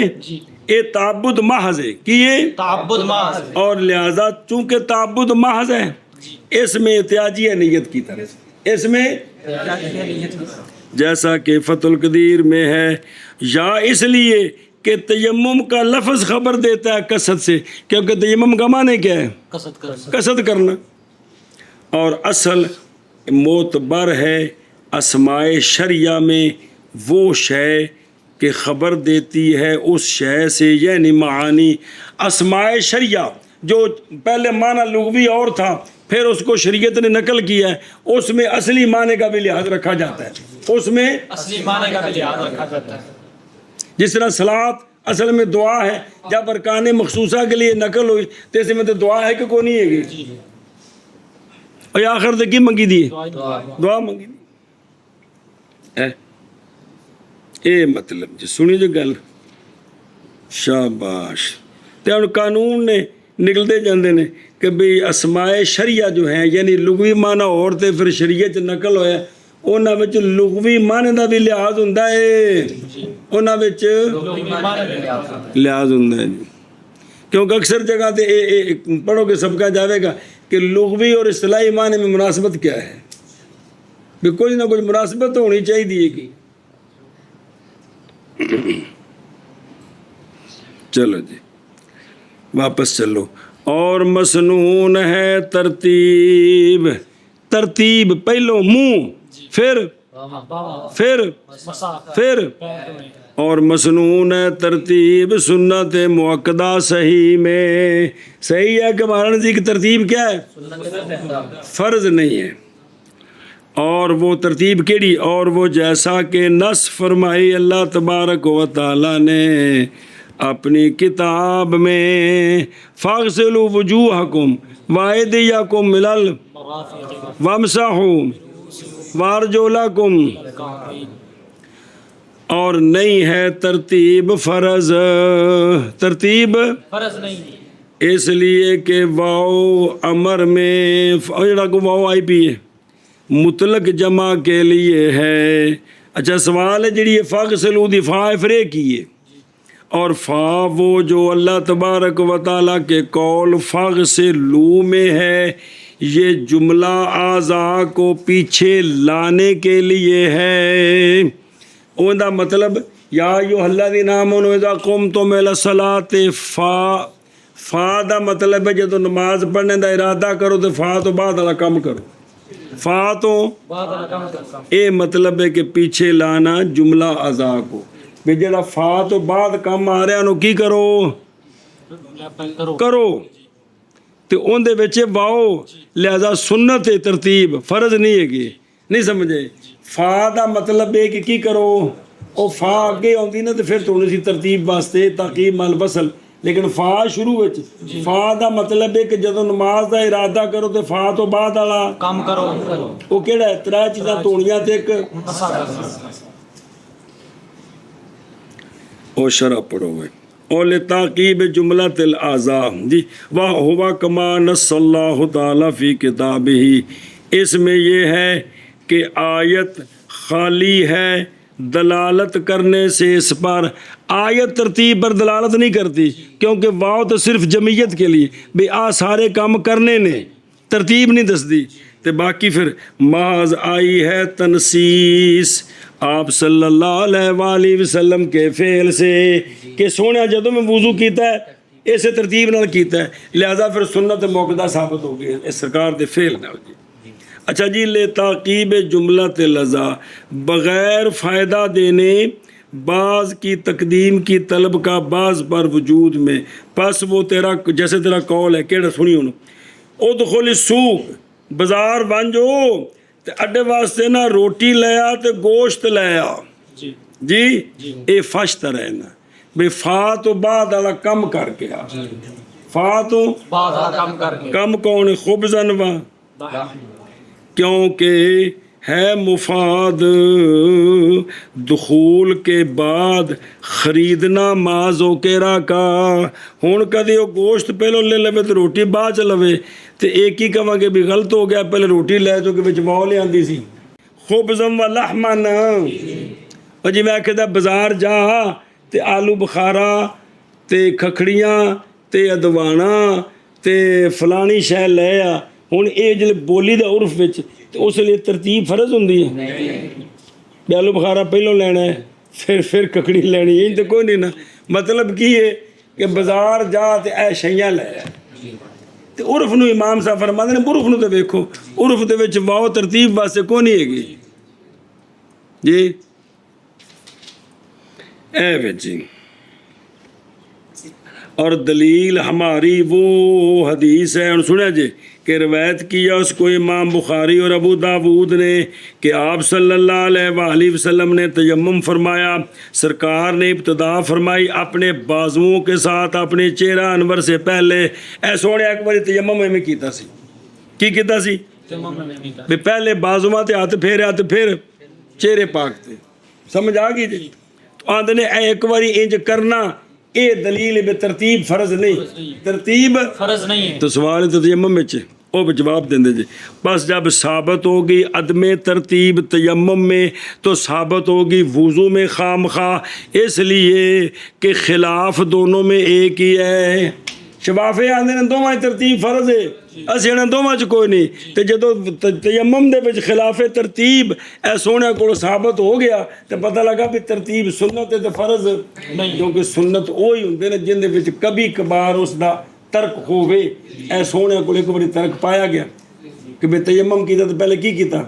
اے تعبد محض ہے، کی یہ
تعبد محض،
اور لہذا چونکہ تعبد محض ہے اس میں احتیاجی ہے نیت کی طرح سے، اس میں جیسا کہ فتح القدیر میں ہے، یا اس لیے کہ تیمم کا لفظ خبر دیتا ہے قصد سے، کیونکہ تیمم کا معنی کیا ہے؟
قصد کر
قصد کرنا، اور اصل معتبر ہے اسماء شریعہ میں وہ شے کہ خبر دیتی ہے اس شے سے، یعنی معانی اسماء شریعہ جو پہلے معنی لغوی اور تھا پھر اس کو شریعت نے نقل کیا ہے، اس میں اصلی معنی کا بھی لحاظ رکھا جاتا ہے، اس میں
اصلی معنی کا بھی لحاظ رکھا جاتا ہے۔
جس طرح صلاۃ اصل میں دعا ہے، جب ارکان مخصوصہ کے لیے نقل ہوئی تو اس میں تو دعا ہے کہ کوئی نہیں ہے گی، اور آخر تو کی منگی دی؟ دعا منگی دی۔ اے مطلب جی سنی جو گل، شاباش۔ تے ہن قانون نے نکلتے جاندے نے کہ بھئی اسماء شریعہ جو ہیں یعنی لغوی معنی اور تے پھر شریعت نقل ہویا، انہاں وچ لغوی معنی دا بھی لحاظ ہوندا ہے، انہاں وچ لحاظ ہوندا ہے جی، کیونکہ اکثر جگہ تے پڑھو گے سب کا جاوے گا کہ لغوی اور اصطلاحی معنی میں مناسبت کیا ہے، بھی کچھ نہ کچھ مناسبت تو ہونی چاہیے کہ چلو جی واپس چلو۔ اور مسنون ہے ترتیب، ترتیب پہلو منہ پھر اور مسنون ہے ترتیب سنت مؤکدہ صحیح میں، صحیح ہے کہ ہمارا نزدیک ترتیب کیا ہے؟ فرض نہیں ہے، اور وہ ترتیب کیڑی؟ اور وہ جیسا کہ نص فرمائی اللہ تبارک و تعالیٰ نے اپنی کتاب میں فاغسلوا وجوہکم وایدیکم ملل وامسحوا وارجلکم، اور نہیں ہے ترتیب فرض، ترتیب
فرض نہیں ہے
اس لیے کہ واو امر میں جڑا کو واو آئی پی ہے مطلق جمع کے لیے ہے۔ اچھا سوال ہے جڑی یہ فاغسلوا دی فا فرے کی ہے، اور فا وہ جو اللہ تبارک و تعالیٰ کے قول فاغسلوا میں ہے، یہ جملہ اعضاء کو پیچھے لانے کے لیے ہے۔ اون دا مطلب یا ایھا الذین آمنوا اذا قمتم الی الصلاۃ، فا دا مطلب ہے جدو نماز پڑھنے دا ارادہ کرو تو فا تو بعد والا کم کرو، فا تو
بعد رقم کرتا
اے مطلب ہے کہ پیچھے لانا جملہ اعضاء کو، بھی جڑا فا تو بعد کم آ رہا انہوں کی کرو
کرو
کرو، تو ان دے وچ واؤ لہذا سنت ترتیب فرض نہیں ہے گی، نہیں سمجھے؟ فا دا مطلب ہے کہ کی کرو، او فا اگے آتی نا تو پھر تھوڑی سی ترتیب واسطے تاکیب مال وصل، لیکن فا شروع وچ فا دا مطلب ہے کہ جدو نماز دا ارادہ کرو تو فا تو بعد والا
کام کرو
وہ کیڑا ہے؟ ترے چیزاں توڑیاں تے ایک او شرح پڑھو گے اور لتعقیب جملۃ الاعضاء جی وَهُوَ كَمَا نَصَّ اللَّهُ تعالیٰ فی کتابہ، اس میں یہ ہے کہ آیت خالی ہے دلالت کرنے سے اس پر، آیت ترتیب پر دلالت نہیں کرتی کیونکہ واو تو صرف جمعیت کے لیے بھی آ سارے کام کرنے نے، ترتیب نہیں دسدی، تو باقی پھر محض آئی ہے تنسیس آپ صلی اللہ علیہ وآلہ وسلم کے فعل سے کہ سونے جدوں میں وضو کیتا ہے اسے ترتیب نال کیتا ہے، لہذا پھر سنت موقدہ ثابت ہو گئی اس سرکار دے فعل نال جی۔ اچھا جی لتعقیب جملۃ الاعضاء، بغیر فائدہ دینے بعض کی تقدیم کی طلب کا بعض پر وجود میں، پس وہ تیرا جیسے تیرا قول ہے کیڑا سنی ہوں ادخل السوق، بازار بن جو تے اڈے واسطے نہ روٹی لیا تے گوشت لیا
جی
جی، اے فشت رہنا بے فا تو بعد والا کم کر کے آ، فا تو
بعد کام کر کے
کم کون خبزن و، کیونکہ ہے مفاد دخول کے بعد خریدنا مازو کے راکا، ہون کدی وہ گوشت پہلو لے لوے تو روٹی بعد چ لوے تو ایک ہی کہاں کہ بھی غلط ہو گیا پہلے روٹی لے تو کہ بچ باؤ لے آندی سی خبزم و لحمن، اور جی میں کہتا بازار جا تے آلو بخارا تے کھکھڑیاں تے ادوانا تے فلانی شے لے آ، ہن اے جلے بولی دا عرف وچ تے اس لیے ترتیب فرض ہوندی ہے بھی آلو بخارا پہلو لینا ہے پھر ککڑی لینی ہے، تو کوئی نہیں نا، مطلب کی ہے کہ بازار جا تے اے شیاں لے تے عرف نو امام صاحب فرماندے نے عرف نو تے ویکھو، عرف دے وچ واو ترتیب واسطے کوئی نہیں ہے گی جی، اے وچ اور دلیل ہماری وہ حدیث ہے، اور سنیا جی کہ روایت کیا اس کو امام بخاری اور ابو داود نے کہ آپ صلی اللہ علیہ وآلہ وسلم نے تیمم فرمایا، سرکار نے ابتدا فرمائی اپنے بازوؤں کے ساتھ اپنے چہرہ انور سے پہلے، اے سونے ایک بار تیمم میں کیتا سی، کی کیتا سی بھی پہلے بازوؤں تے ہاتھ پھیریا تے پھر چہرے پاک تے، سمجھ آ گئی جی؟ تو آندے نے ایک باری انج کرنا اے دلیل بے ترتیب فرض نہیں، ترتیب
فرض نہیں ہے،
تو سوال تو تیمم میں وہ جواب دیں دے جی، بس جب ثابت ہوگی عدم ترتیب تیمم میں تو ثابت ہوگی وضو میں خام خواہ، اس لیے کہ خلاف دونوں میں ایک ہی ہے، شفافے آندے نے دونوں ترتیب فرض ہے، اسی نے دونوں چ کوئی نہیں، تے جدو تیمم دے وچ خلاف ترتیب اے سونے کو ثابت ہو گیا تو پتہ لگا بھی ترتیب سنت ہے تو فرض نہیں، کیونکہ سنت وہی ہوندے نے جن دے وچ کبھی کبھار اس دا ترک ہووے، اے سونے کو ایک بڑی ترک پایا گیا کہ بے تیمم کیتا تو پہلے کی کیتا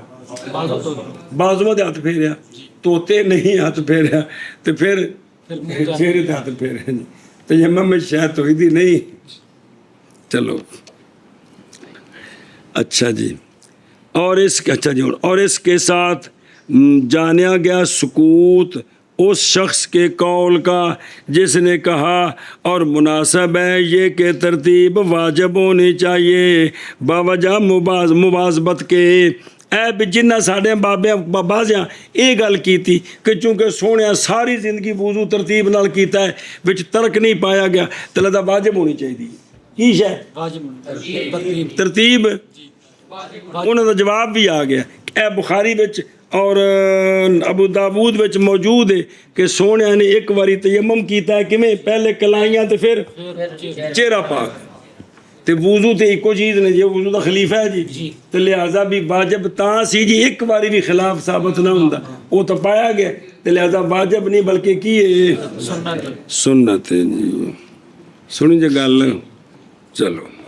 بازوؤں دے ہاتھ پھیریا، توتے نہیں ہاتھ پھیریا تو پھر چہرے تے ہاتھ پھیریا، تیمم میں شاید ہوئی تھی نہیں، چلو اچھا جی، اور اس کے ساتھ جانیا گیا سکوت اس شخص کے قول کا جس نے کہا، اور مناسب ہے یہ کہ ترتیب واجب ہونی چاہیے باوجہ مواظبت کے۔ اے بھی جنہ ساڑھے بابازیاں یہ گل کی تھی کہ چونکہ سونے ساری زندگی وضو ترتیب نال کیتا ہے وچ ترک نہیں پایا گیا تو لہذا واجب ہونی چاہیے کی شے
واجب
ترتیب۔ انہوں کا جواب بھی آ گیا، اے بخاری وچ اور ابو داود وچ موجود ہے کہ سونے نے ایک واری تیمم کیتا ہے کیویں، پہلے کلائیاں تے پھر چہرہ پاک، تے وضو تے ایکو چیز نے جی، وضو دا خلیفہ ہے جی، تے لہذا بھی واجب تاں سی جی ایک واری بھی خلاف ثابت نہ ہوندا، وہ تو پایا گیا تے لہذا واجب نہیں بلکہ کی ہے سنت ہے جی۔ سنی جی گل، چلو۔